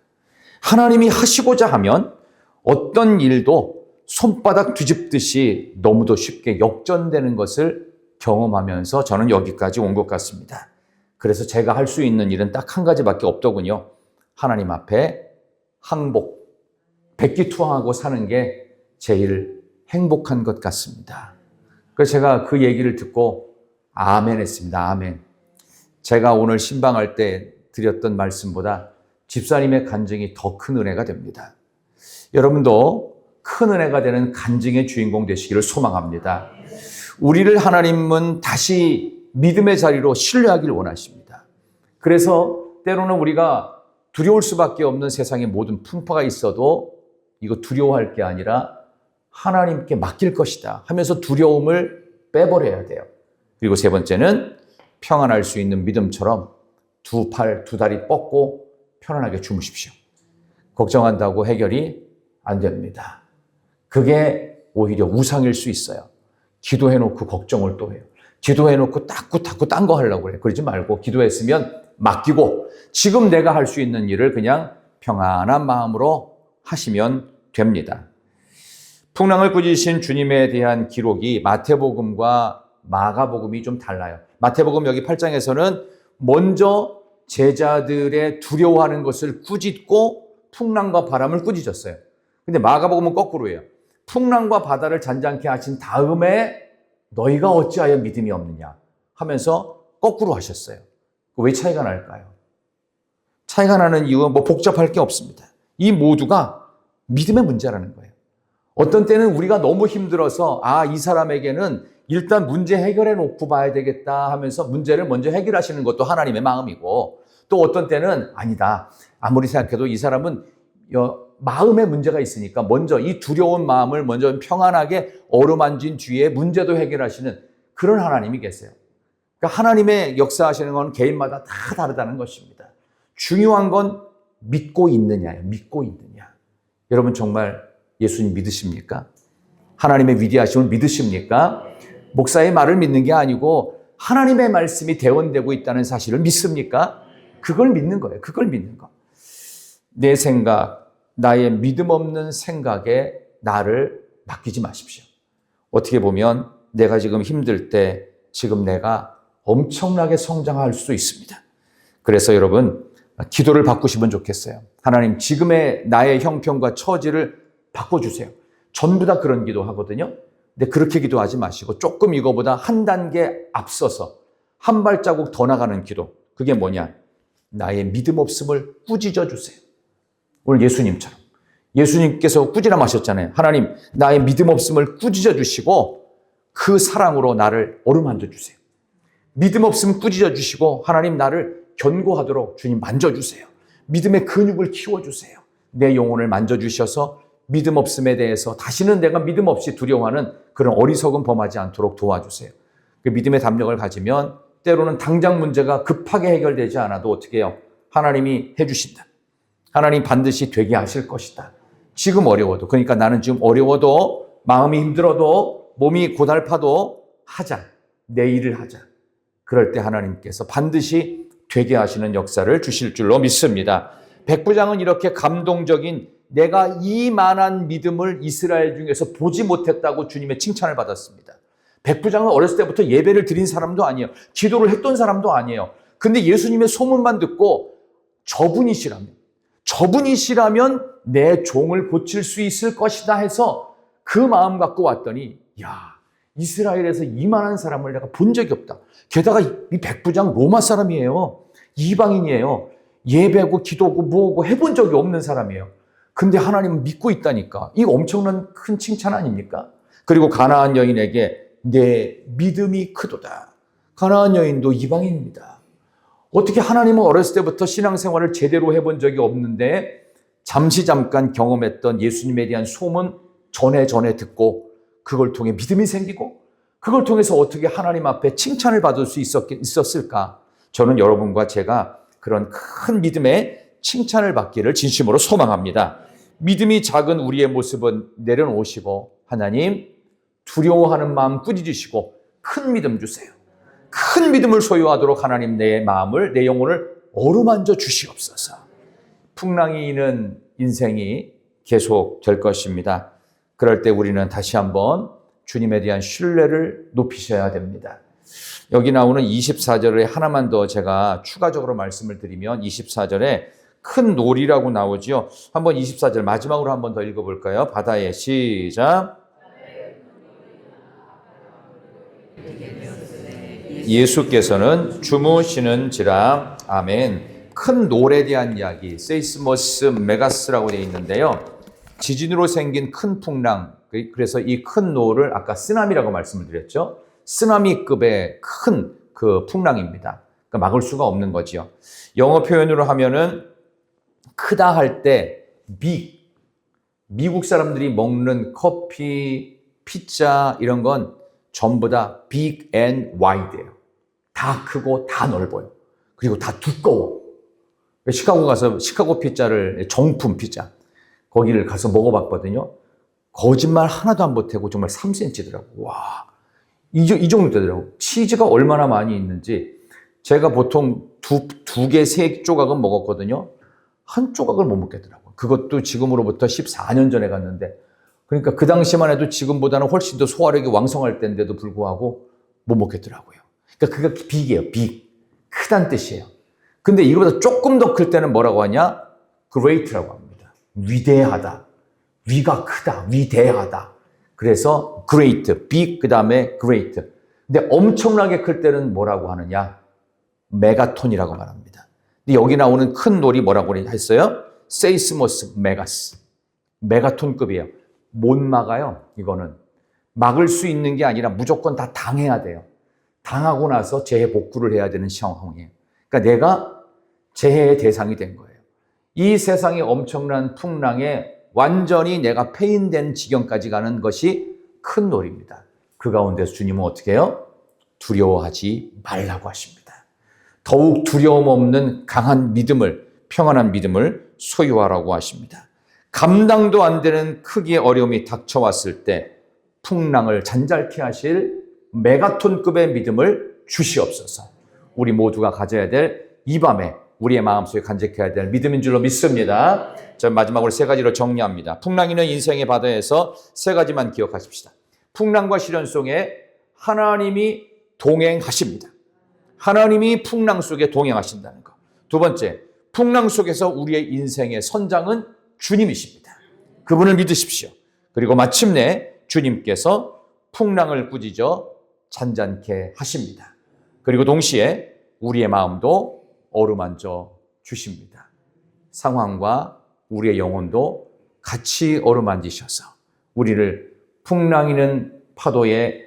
[SPEAKER 2] 하나님이 하시고자 하면 어떤 일도 손바닥 뒤집듯이 너무도 쉽게 역전되는 것을 경험하면서 저는 여기까지 온 것 같습니다. 그래서 제가 할 수 있는 일은 딱 한 가지밖에 없더군요. 하나님 앞에 항복, 백기투항하고 사는 게 제일 행복한 것 같습니다. 그래서 제가 그 얘기를 듣고 아멘 했습니다. 아멘. 제가 오늘 신방할 때 드렸던 말씀보다 집사님의 간증이 더 큰 은혜가 됩니다. 여러분도 큰 은혜가 되는 간증의 주인공 되시기를 소망합니다. 우리를 하나님은 다시 믿음의 자리로 신뢰하기를 원하십니다. 그래서 때로는 우리가 두려울 수밖에 없는 세상의 모든 풍파가 있어도 이거 두려워할 게 아니라 하나님께 맡길 것이다 하면서 두려움을 빼버려야 돼요. 그리고 세 번째는 평안할 수 있는 믿음처럼 두 팔, 두 다리 뻗고 편안하게 주무십시오. 걱정한다고 해결이 안 됩니다. 그게 오히려 우상일 수 있어요. 기도해놓고 걱정을 또 해요. 기도해놓고 자꾸 딴 거 하려고 그래요. 그러지 말고 기도했으면 맡기고 지금 내가 할 수 있는 일을 그냥 평안한 마음으로 하시면 됩니다. 풍랑을 꾸짖으신 주님에 대한 기록이 마태복음과 마가복음이 좀 달라요. 마태복음 여기 8장에서는 먼저 제자들의 두려워하는 것을 꾸짖고 풍랑과 바람을 꾸짖었어요. 근데 마가복음은 거꾸로예요. 풍랑과 바다를 잔잔케 하신 다음에 너희가 어찌하여 믿음이 없느냐 하면서 거꾸로 하셨어요. 왜 차이가 날까요? 차이가 나는 이유는 뭐 복잡할 게 없습니다. 이 모두가 믿음의 문제라는 거예요. 어떤 때는 우리가 너무 힘들어서 이 사람에게는 일단 문제 해결해 놓고 봐야 되겠다 하면서 문제를 먼저 해결하시는 것도 하나님의 마음이고, 또 어떤 때는 아니다. 아무리 생각해도 이 사람은 마음에 문제가 있으니까 먼저 이 두려운 마음을 먼저 평안하게 어루만진 뒤에 문제도 해결하시는 그런 하나님이 계세요. 그러니까 하나님의 역사하시는 건 개인마다 다 다르다는 것입니다. 중요한 건 믿고 있느냐예요. 믿고 있느냐. 여러분 정말 예수님 믿으십니까? 하나님의 위대하심을 믿으십니까? 목사의 말을 믿는 게 아니고 하나님의 말씀이 대원되고 있다는 사실을 믿습니까? 그걸 믿는 거예요. 그걸 믿는 거. 내 생각, 나의 믿음 없는 생각에 나를 맡기지 마십시오. 어떻게 보면 내가 지금 힘들 때 지금 내가 엄청나게 성장할 수도 있습니다. 그래서 여러분 기도를 바꾸시면 좋겠어요. 하나님 지금의 나의 형편과 처지를 바꿔주세요. 전부 다 그런 기도 하거든요. 근데 그렇게 기도하지 마시고 조금 이거보다 한 단계 앞서서 한 발자국 더 나가는 기도. 그게 뭐냐? 나의 믿음 없음을 꾸짖어 주세요. 오늘 예수님처럼. 예수님께서 꾸지람하셨잖아요. 하나님 나의 믿음 없음을 꾸짖어 주시고 그 사랑으로 나를 어루만져 주세요. 믿음 없음 꾸짖어 주시고 하나님 나를 견고하도록 주님 만져주세요. 믿음의 근육을 키워주세요. 내 영혼을 만져주셔서 믿음 없음에 대해서 다시는 내가 믿음 없이 두려워하는 그런 어리석은 범하지 않도록 도와주세요. 그 믿음의 담력을 가지면 때로는 당장 문제가 급하게 해결되지 않아도 어떻게 해요? 하나님이 해주신다. 하나님 반드시 되게 하실 것이다. 지금 어려워도, 그러니까 나는 지금 어려워도 마음이 힘들어도 몸이 고달파도 하자. 내 일을 하자. 그럴 때 하나님께서 반드시 되게 하시는 역사를 주실 줄로 믿습니다. 백부장은 이렇게 감동적인 내가 이만한 믿음을 이스라엘 중에서 보지 못했다고 주님의 칭찬을 받았습니다. 백부장은 어렸을 때부터 예배를 드린 사람도 아니에요. 기도를 했던 사람도 아니에요. 근데 예수님의 소문만 듣고 저분이시라면 내 종을 고칠 수 있을 것이다 해서 그 마음 갖고 왔더니 이스라엘에서 이만한 사람을 내가 본 적이 없다. 게다가 이 백부장 로마 사람이에요. 이방인이에요. 예배고 기도고 뭐고 해본 적이 없는 사람이에요. 근데 하나님은 믿고 있다니까. 이거 엄청난 큰 칭찬 아닙니까? 그리고 가나안 여인에게 내 믿음이 크도다. 가나안 여인도 이방인입니다. 어떻게 하나님은 어렸을 때부터 신앙생활을 제대로 해본 적이 없는데 잠깐 경험했던 예수님에 대한 소문 전에 듣고 그걸 통해 믿음이 생기고 그걸 통해서 어떻게 하나님 앞에 칭찬을 받을 수 있었을까? 저는 여러분과 제가 그런 큰 믿음의 칭찬을 받기를 진심으로 소망합니다. 믿음이 작은 우리의 모습은 내려놓으시고 하나님 두려워하는 마음 꾸짖으시고 큰 믿음 주세요. 큰 믿음을 소유하도록 하나님 내 마음을, 내 영혼을 어루만져 주시옵소서. 풍랑이 있는 인생이 계속 될 것입니다. 그럴 때 우리는 다시 한번 주님에 대한 신뢰를 높이셔야 됩니다. 여기 나오는 24절에 하나만 더 제가 추가적으로 말씀을 드리면 24절에 큰 놀이라고 나오지요. 한번 24절 마지막으로 한번 더 읽어볼까요? 바다에 시작. 예수께서는 주무시는지라. 아멘. 큰 놀에 대한 이야기, 세이스모스 메가스라고 되어 있는데요. 지진으로 생긴 큰 풍랑, 그래서 이 큰 놀을 아까 쓰나미라고 말씀을 드렸죠. 쓰나미급의 큰 그 풍랑입니다. 그러니까 막을 수가 없는 거지요. 영어 표현으로 하면은 크다 할 때 미국 사람들이 먹는 커피, 피자 이런 건 전부 다 big and wide예요. 다 크고 다 넓어요. 그리고 다 두꺼워. 시카고 가서 시카고 피자를 정품 피자 거기를 가서 먹어봤거든요. 거짓말 하나도 안 보태고 정말 3cm더라고. 와, 이 정도 되더라고. 치즈가 얼마나 많이 있는지 제가 보통 두 개, 세 조각은 먹었거든요. 한 조각을 못 먹겠더라고요. 그것도 지금으로부터 14년 전에 갔는데, 그러니까 그 당시만 해도 지금보다는 훨씬 더 소화력이 왕성할 때인데도 불구하고 못 먹겠더라고요. 그러니까 그게 빅이에요. 빅. 크단 뜻이에요. 근데 이거보다 조금 더 클 때는 뭐라고 하냐? great라고 합니다. 위대하다. 위가 크다. 위대하다. 그래서 great, big 그 다음에 great. 근데 엄청나게 클 때는 뭐라고 하느냐? 메가톤이라고 말합니다. 근데 여기 나오는 큰 놀이 뭐라고 했어요? 세이스모스 메가스. 메가톤급이에요. 못 막아요. 이거는. 막을 수 있는 게 아니라 무조건 다 당해야 돼요. 당하고 나서 재해 복구를 해야 되는 상황이에요. 그러니까 내가 재해의 대상이 된 거예요. 이 세상의 엄청난 풍랑에 완전히 내가 폐인된 지경까지 가는 것이 큰 놀이입니다. 그 가운데서 주님은 어떻게 해요? 두려워하지 말라고 하십니다. 더욱 두려움 없는 강한 믿음을, 평안한 믿음을 소유하라고 하십니다. 감당도 안 되는 크기의 어려움이 닥쳐왔을 때 풍랑을 잔잔케 하실 메가톤급의 믿음을 주시옵소서. 우리 모두가 가져야 될 이 밤에 우리의 마음속에 간직해야 될 믿음인 줄로 믿습니다. 자, 마지막으로 세 가지로 정리합니다. 풍랑이는 인생의 바다에서 세 가지만 기억하십시다. 풍랑과 시련 속에 하나님이 동행하십니다. 하나님이 풍랑 속에 동행하신다는 것. 두 번째, 풍랑 속에서 우리의 인생의 선장은 주님이십니다. 그분을 믿으십시오. 그리고 마침내 주님께서 풍랑을 꾸짖어 잔잔케 하십니다. 그리고 동시에 우리의 마음도 어루만져 주십니다. 상황과 우리의 영혼도 같이 어루만지셔서 우리를 풍랑이는 파도의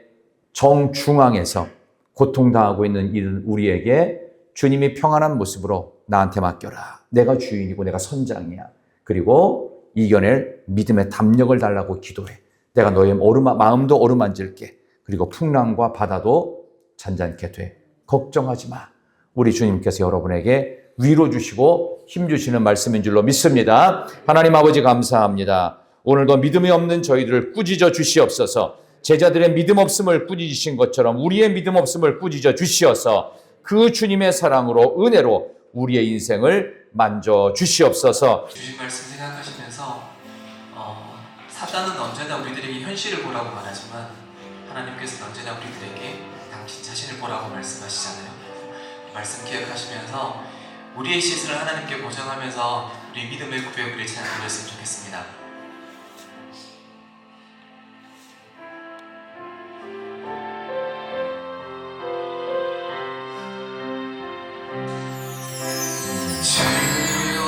[SPEAKER 2] 정중앙에서 고통당하고 있는 우리에게 주님이 평안한 모습으로 나한테 맡겨라. 내가 주인이고 내가 선장이야. 그리고 이겨낼 믿음의 담력을 달라고 기도해. 내가 너의 마음도 어루만질게. 그리고 풍랑과 바다도 잔잔케 돼. 걱정하지 마. 우리 주님께서 여러분에게 위로 주시고 힘 주시는 말씀인 줄로 믿습니다. 하나님 아버지 감사합니다. 오늘도 믿음이 없는 저희들을 꾸짖어 주시옵소서. 제자들의 믿음 없음을 꾸짖으신 것처럼 우리의 믿음 없음을 꾸짖어 주시어서 그 주님의 사랑으로 은혜로 우리의 인생을 만져 주시옵소서.
[SPEAKER 1] 주신 말씀 생각하시면서 사단은 언제나 우리들에게 현실을 보라고 말하지만 하나님께서는 언제나 우리들에게 당신 자신을 보라고 말씀하시잖아요. 말씀 기억하시면서 우리의 시선을 하나님께 고정하면서 우리 믿음의 고백을 우리 찬양 드렸으면 좋겠습니다. 주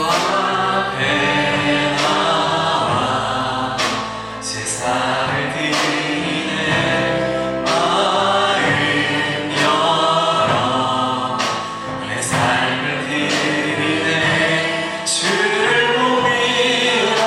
[SPEAKER 1] 앞에 나와 세상을 드리네 마음 열어 내 삶을 드리네 주를 보이라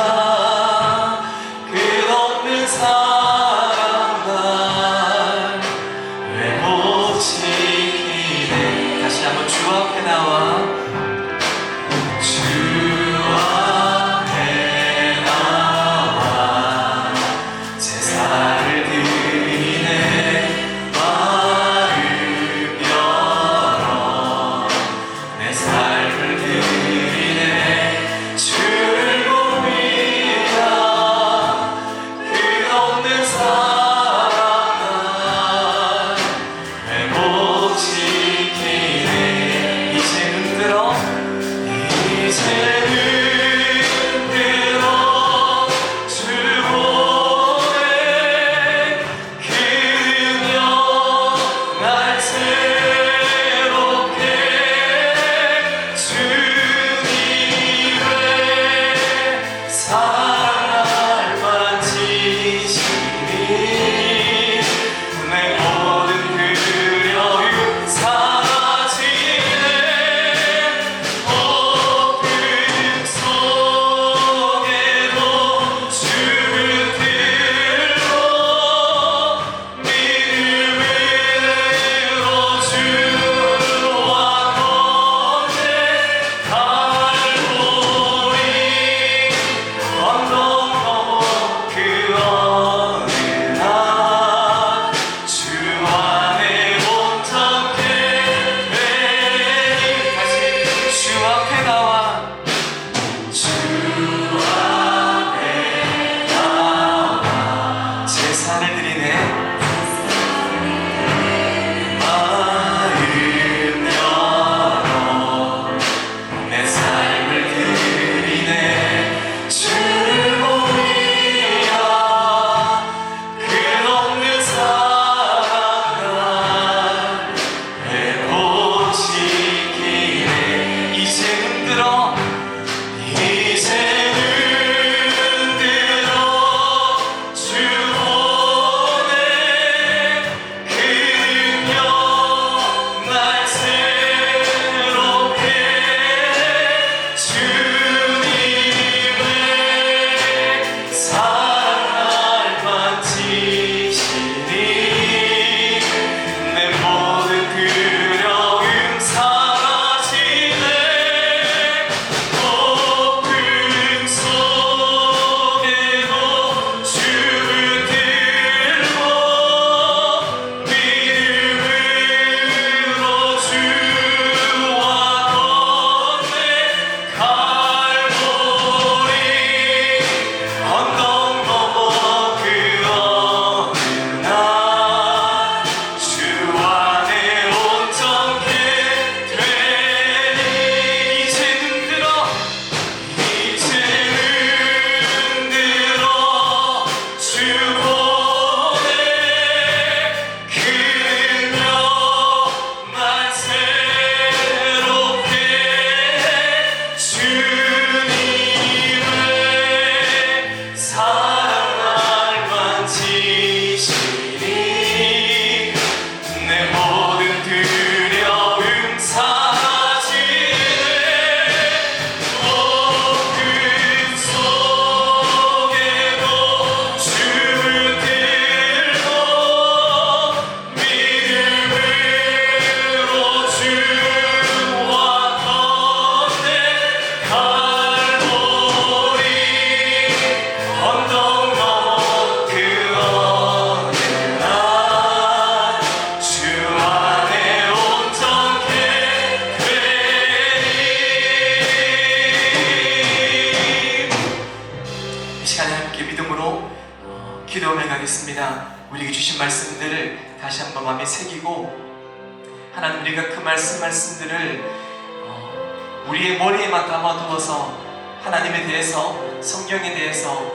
[SPEAKER 1] 아닙니다. 우리에게 주신 말씀들을 다시 한번 마음에 새기고 하나님 우리가 그 말씀들을 우리의 머리에만 담아두어서 하나님에 대해서, 성경에 대해서,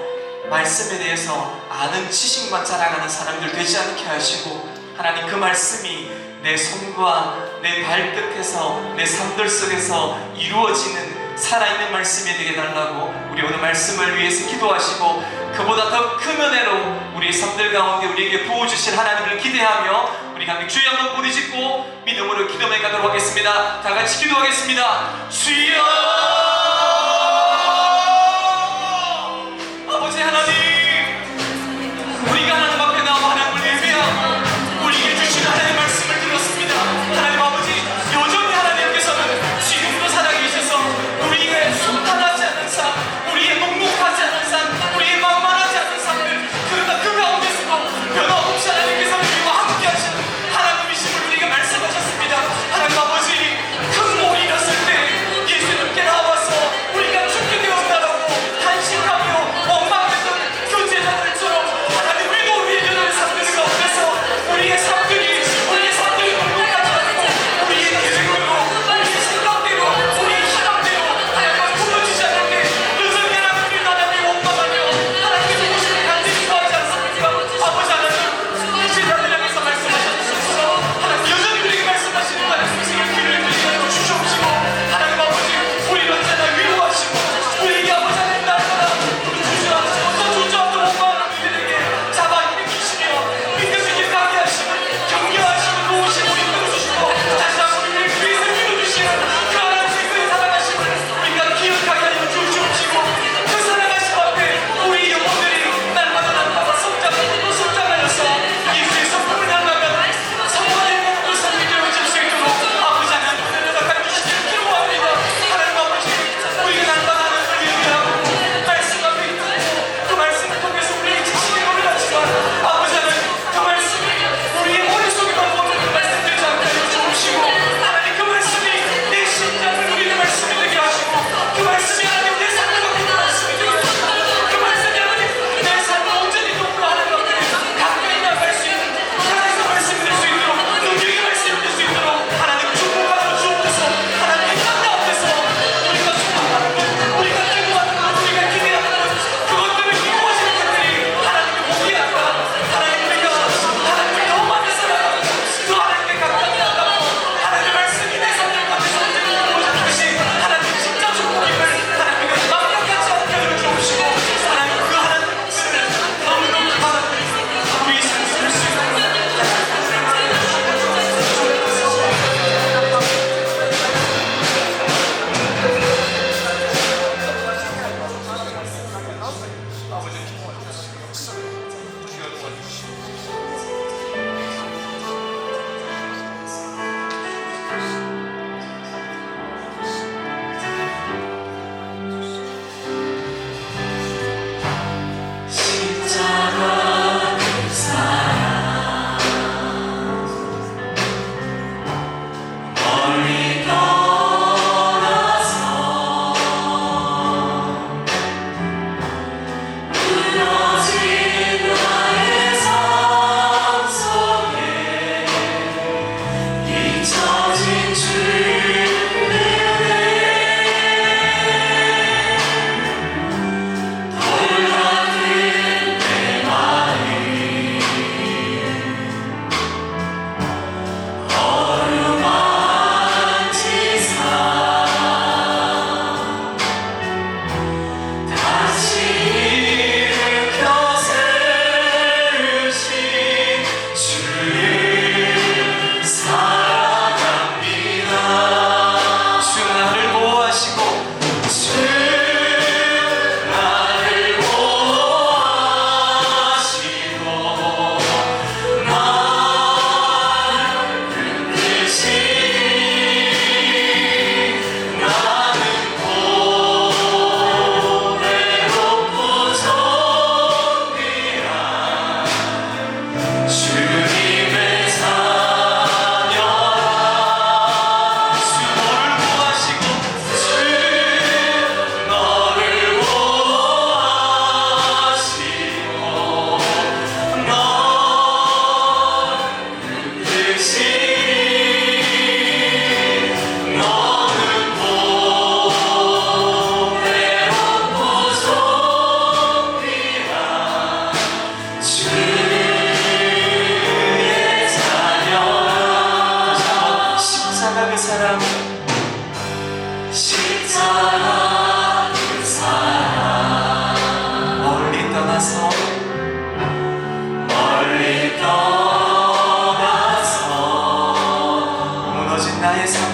[SPEAKER 1] 말씀에 대해서 아는 지식만 자랑하는 사람들 되지 않게 하시고 하나님 그 말씀이 내 손과 내 발끝에서 내 삶들 속에서 이루어지는 살아있는 말씀이 되게 달라고 우리 오늘 말씀을 위해서 기도하시고 그보다 더 큰 은혜로 우리의 삶들 가운데 우리에게 부어주실 하나님을 기대하며 우리 함께 주여 한번 부르짖고 믿음으로 기도해 가도록 하겠습니다. 다 같이 기도하겠습니다. 주여 아버지 하나님, 우리가 하나님 앞에 나와 하나님을 예배하고 우리에게 주신 하나님의 말씀을 들었습니다. 하나님 아버지, 여전히 하나님께서는 지금도 살아계셔서 우리의 순탄하지 않은 삶, 우리의 묵묵하지 않은 삶, 우리의 만만하지 않은 삶들 그 가운데서도 변함없이 하나님께서 우리와 함께 하시는 하나님이심을 우리에게 말씀하셨습니다. 하나님 아버지, 큰 물이 일었을 때 예수님께 나와서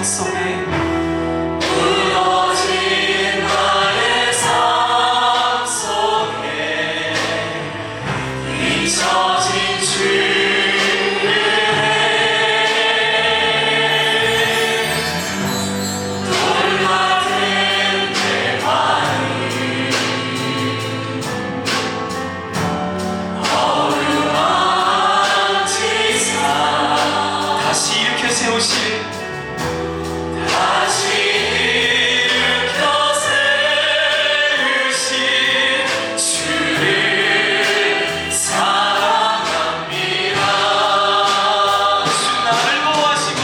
[SPEAKER 1] 속에 무너진 나의 삶 속에 잊혀진 주를 돌같은 내 마음 어루만지사 다시 일으켜 세우실 다시 일으켜 세우신 주를 사랑합니다. 주 나를 보호하시고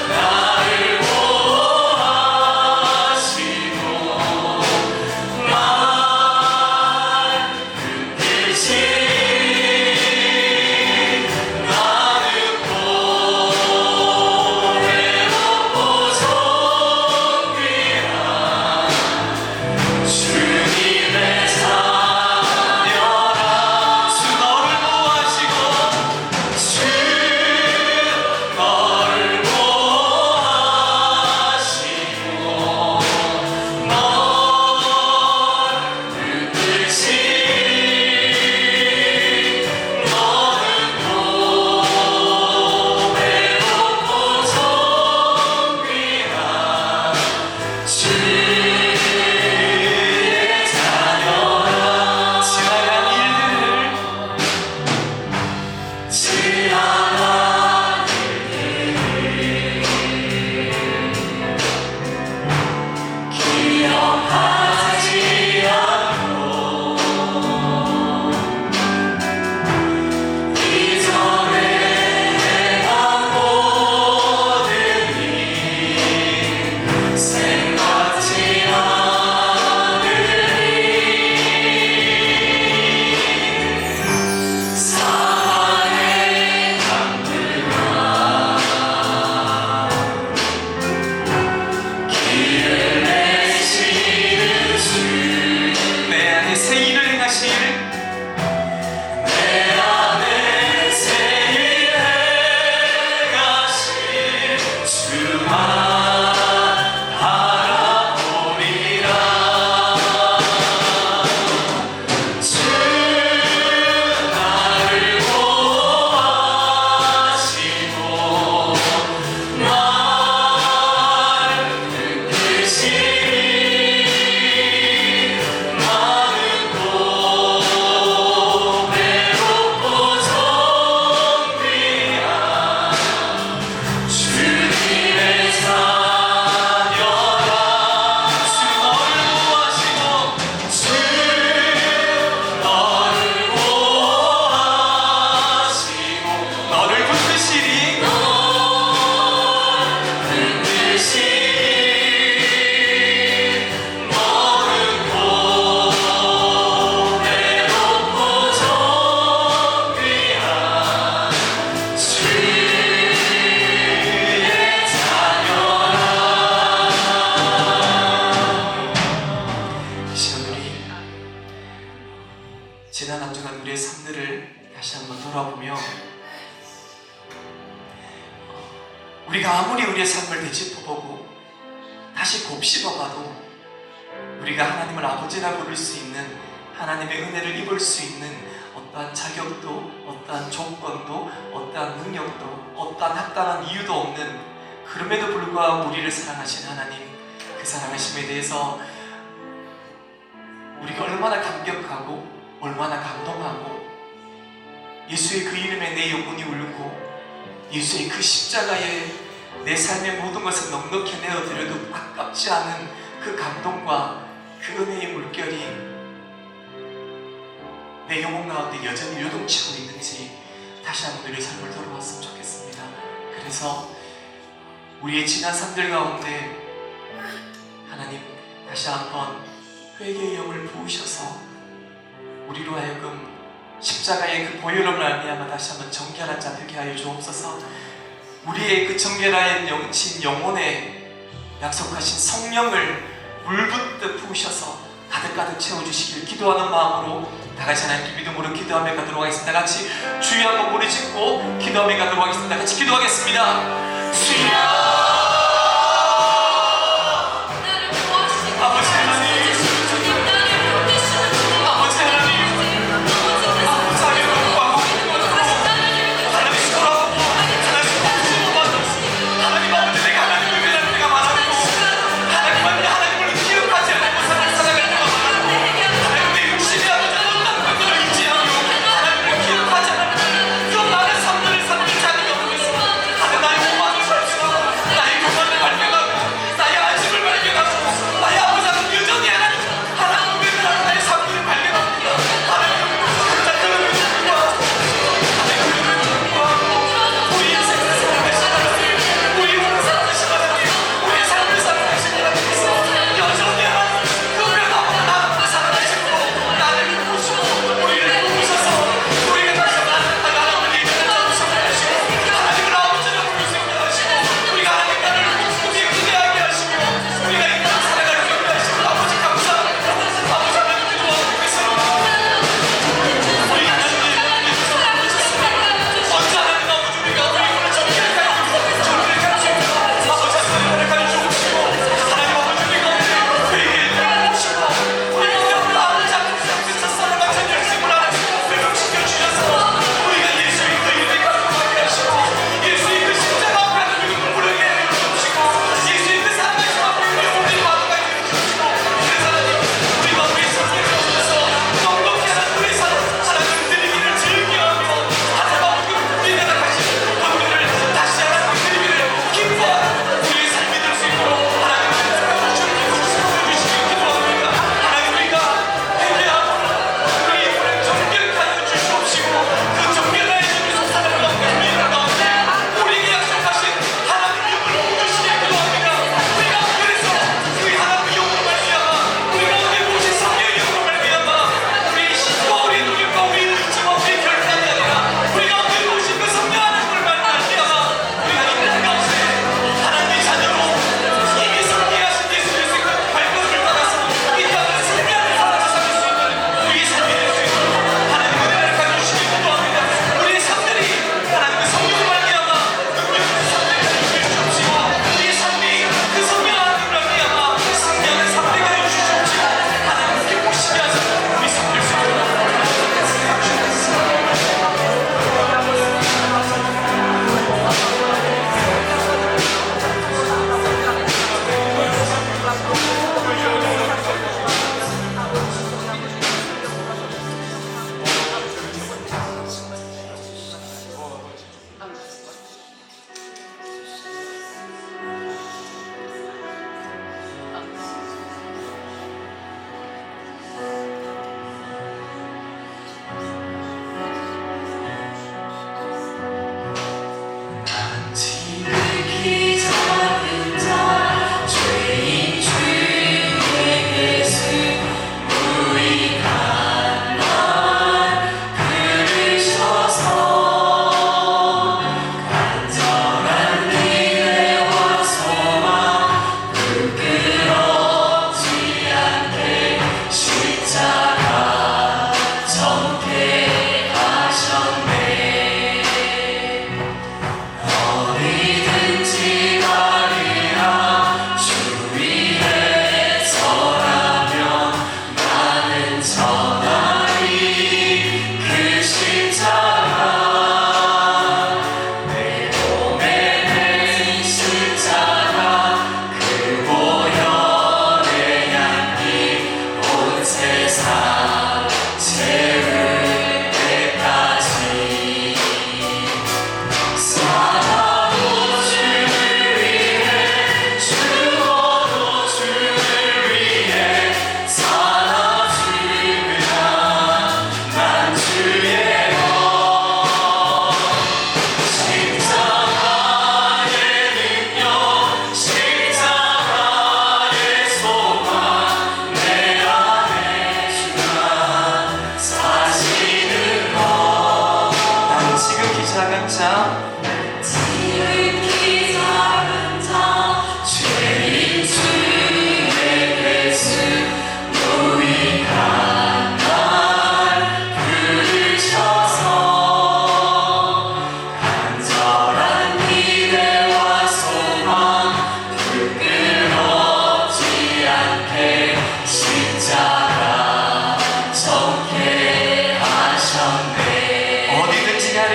[SPEAKER 1] 나를 보호하시고 날 붙드시니 나는 고해롭고 존귀한 주님의 자녀라. 주 너를 보호하시고 주 너를 보호하시고 널 붙드시니 너는 고해롭고 존귀한 주의 자녀라. 지나간 일들을 기억하지 않고 이전에 행한 모든 일 생각지 않으리 사랑의 강들아 길을 내시는 주 내 안에 새 일을 행하실 내 안에 새 일을 행하실 주만 바라보리라. 주 나를 보호하시고 날 붙드시니 나는 고해롭고 존귀한 주님의 자녀라. 주 너를 보호하시고 주 너를 보호하시고 너를 붙드시니 너는 고해롭고 존귀한 주의 자녀라. 시험들이 지난 한 주간 우리의 삶들을 다시 한번 돌아보며 우리가 아무리 우리의 삶을 되짚어보고 다시 곱씹어봐도 우리가 하나님을 아버지라 부를 수 있는 하나님의 은혜를 입을 수 있는 어떠한 자격도 어떠한 조건도 어떠한 능력도 어떠한 합당한 이유도 없는 그럼에도 불구하고 우리를 사랑하신 하나님 그 사랑하심에 대해서 우리가 얼마나 감격하고 얼마나 감동하고 예수의 그 이름에 내 영혼이 울고 예수의 그 십자가에 내 삶의 모든 것을 넉넉히 내어드려도 아깝지 않은 그 감동과 그 은혜의 물결이 내 영혼 가운데 여전히 요동치고 있는지 다시 한번 우리의 삶을 돌아봤으면 좋겠습니다. 그래서 우리의 지난 삶들 가운데 하나님 다시 한번 회개의 영을 부으셔서 우리로 하여금 십자가의 그 보혈로 말미암아 다시 한번 정결한 자 되게 하여 주옵소서. 우리의 그 정결한 영친 영혼에 약속하신 성령을 물붓듯 부으셔서 가득가득 채워주시길 기도하는 마음으로 다같이 하나님께 믿음으로 기도하며 가도록 하겠습니다. 같이 주여 한번 머리 짚고 기도하며 가도록 하겠습니다. 같이 기도하겠습니다.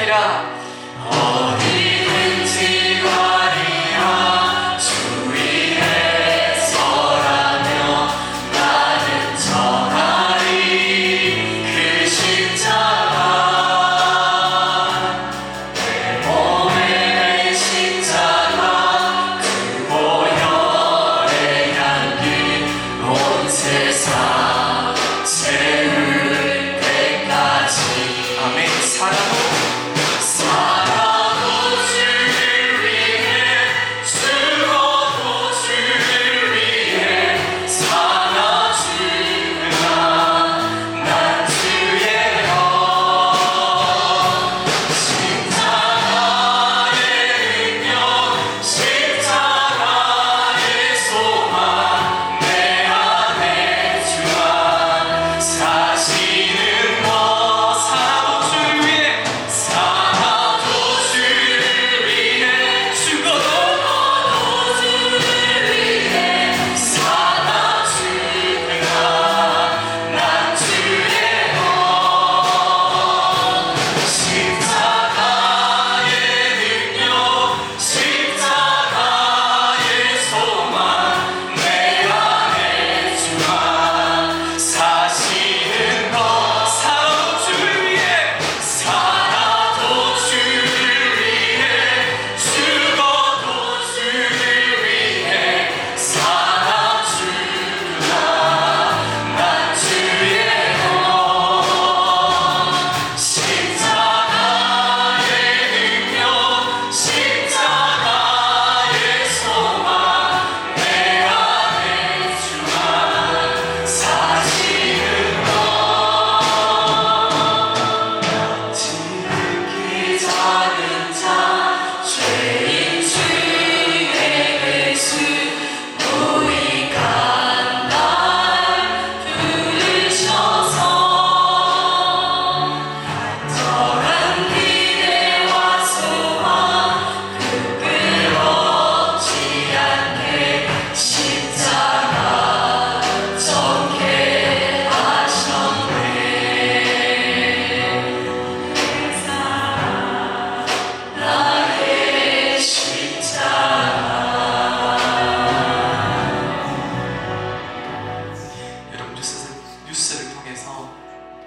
[SPEAKER 1] 아니라 어디든지 가리라 주 위에 서라며 나는 전하리 그 십자가 내 몸의 십자가 그 보혈의 향기 온 세상 채울 때까지 아멘. 살아도 주를 위해 죽어도 주를 위해 사나 주나 난 주의 영 십자가의 능력 십자가의 소망 내 안에 주가 사시는 것 살아도 주를 위해 죽어도 주를 위해 사나 주나 난 주의 영 십자가의 능력 십자가의 소망 내 안에 주가 사시는 것 살아도 주를 위해 죽어도 주를 위해 사나 주나 난 주의 영 십자가의 능력 십자가의 소망 내 안에 주가 사시는 것 지극히 작은 자 죄인 중에 예수 너희가 날 부르셔서 간절한 기대와 소망 부끄럽지 않게 십자가 정케 하셨네 나의 십자가 여러분 뉴스를 통해서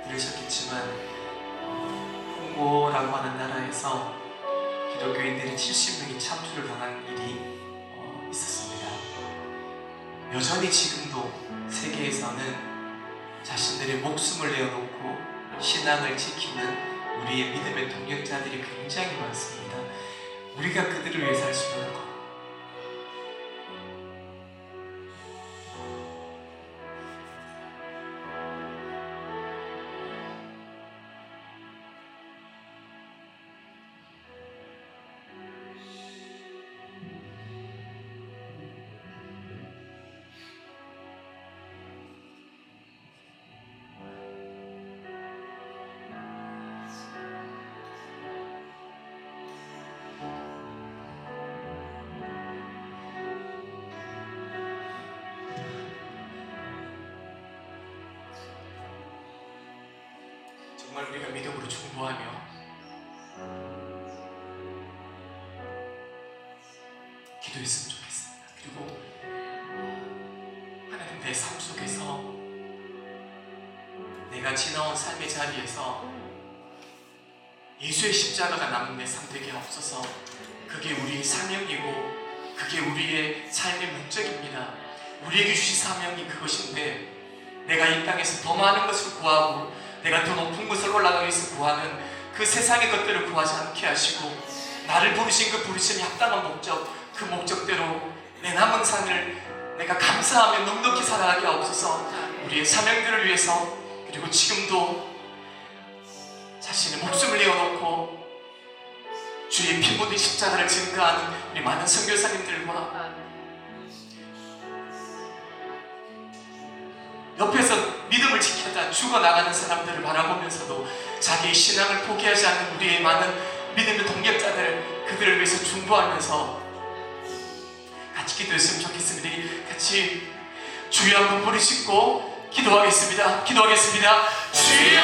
[SPEAKER 1] 들으셨겠지만 콩고라고 하는 나라에서 기독교인들이 70명이 참수를 당한 일이 있었습니다. 여전히 지금도 세계에서는 자신들의 목숨을 내어놓고 신앙을 지키는 우리의 믿음의 동역자들이 굉장히 많습니다. 우리가 그들을 위해 살 수 있는 것 정말 우리가 믿음으로 중보하며 기도했으면 좋겠습니다. 그리고 하나님 내 삶 속에서 내가 지나온 삶의 자리에서 예수의 십자가가 남은 내 삶 되게 없어서 그게 우리의 사명이고 그게 우리의 삶의 목적입니다. 우리에게 주신 사명이 그것인데 내가 이 땅에서 더 많은 것을 구하고 내가 더 높은 곳을 올라가기 위해서 구하는 그 세상의 것들을 구하지 않게 하시고 나를 부르신 그 부르심이 합당한 목적 그 목적대로 내 남은 삶을 내가 감사하며 넉넉히 살아가게 하옵소서. 우리의 사명들을 위해서 그리고 지금도 자신의 목숨을 내어놓고 주의 피 묻은 십자가를 증거하는 우리 많은 선교사님들과 옆에서 믿음을 지켰다 죽어나가는 사람들을 바라보면서도 자기의 신앙을 포기하지 않는 우리의 많은 믿음의 동역자들 그들을 위해서 중보하면서 같이 기도했으면 좋겠습니다. 같이 주여 한번 부르시고 기도하겠습니다. 기도하겠습니다. 주여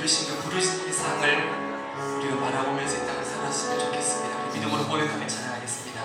[SPEAKER 1] 부르신 그 부르상을 우리가 바라보면서 이 땅을 살았으면 좋겠습니다. 우리 믿음으로 고백하며 찬양하겠습니다.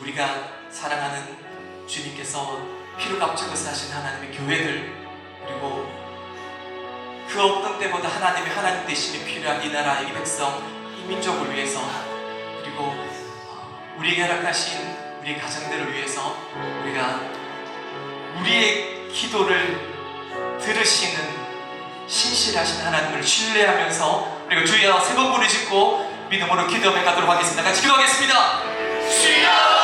[SPEAKER 1] 우리가 사랑하는 주님께서 피를 값주고서 하신 하나님의 교회들, 그리고 그 어떤 때보다 하나님의 하나님 되심이 필요한 이 나라, 이 백성, 이 민족을 위해서, 그리고 우리에게 허락하신 우리 가정들을 위해서 우리가 우리의 기도를 들으시는 신실하신 하나님을 신뢰하면서 우리가 주여 세 번 부르 짓고 믿음으로 기도해 가도록 하겠습니다. 같이 기도하겠습니다. 주여!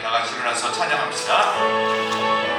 [SPEAKER 2] 다 같이 일어나서 찬양합시다.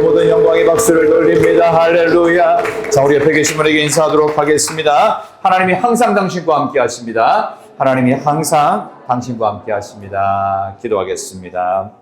[SPEAKER 2] 모든 영광의 박수를 돌립니다. 할렐루야. 자, 우리 옆에 계신 분에게 인사하도록 하겠습니다. 하나님이 항상 당신과 함께 하십니다. 하나님이 항상 당신과 함께 하십니다. 기도하겠습니다.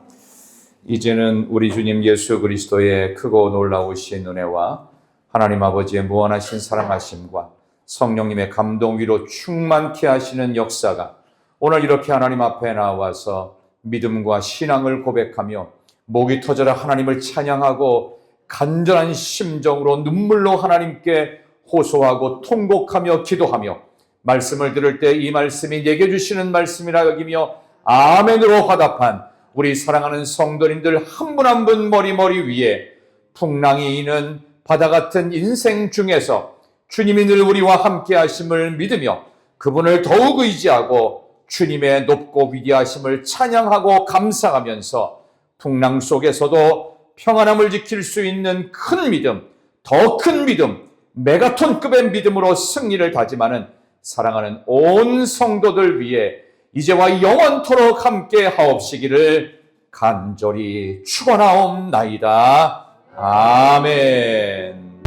[SPEAKER 2] 이제는 우리 주님 예수 그리스도의 크고 놀라우신 은혜와 하나님 아버지의 무한하신 사랑하심과 성령님의 감동 위로 충만케 하시는 역사가 오늘 이렇게 하나님 앞에 나와서 믿음과 신앙을 고백하며 목이 터져라 하나님을 찬양하고 간절한 심정으로 눈물로 하나님께 호소하고 통곡하며 기도하며 말씀을 들을 때 이 말씀이 내게 주시는 말씀이라 여기며 아멘으로 화답한 우리 사랑하는 성도님들 한 분 한 분 머리 위에 풍랑이 이는 바다 같은 인생 중에서 주님이 늘 우리와 함께 하심을 믿으며 그분을 더욱 의지하고 주님의 높고 위대하심을 찬양하고 감사하면서 풍랑 속에서도 평안함을 지킬 수 있는 큰 믿음, 더 큰 믿음, 메가톤급의 믿음으로 승리를 다짐하는 사랑하는 온 성도들 위해 이제와 영원토록 함께 하옵시기를 간절히 축원하옵나이다. 아멘.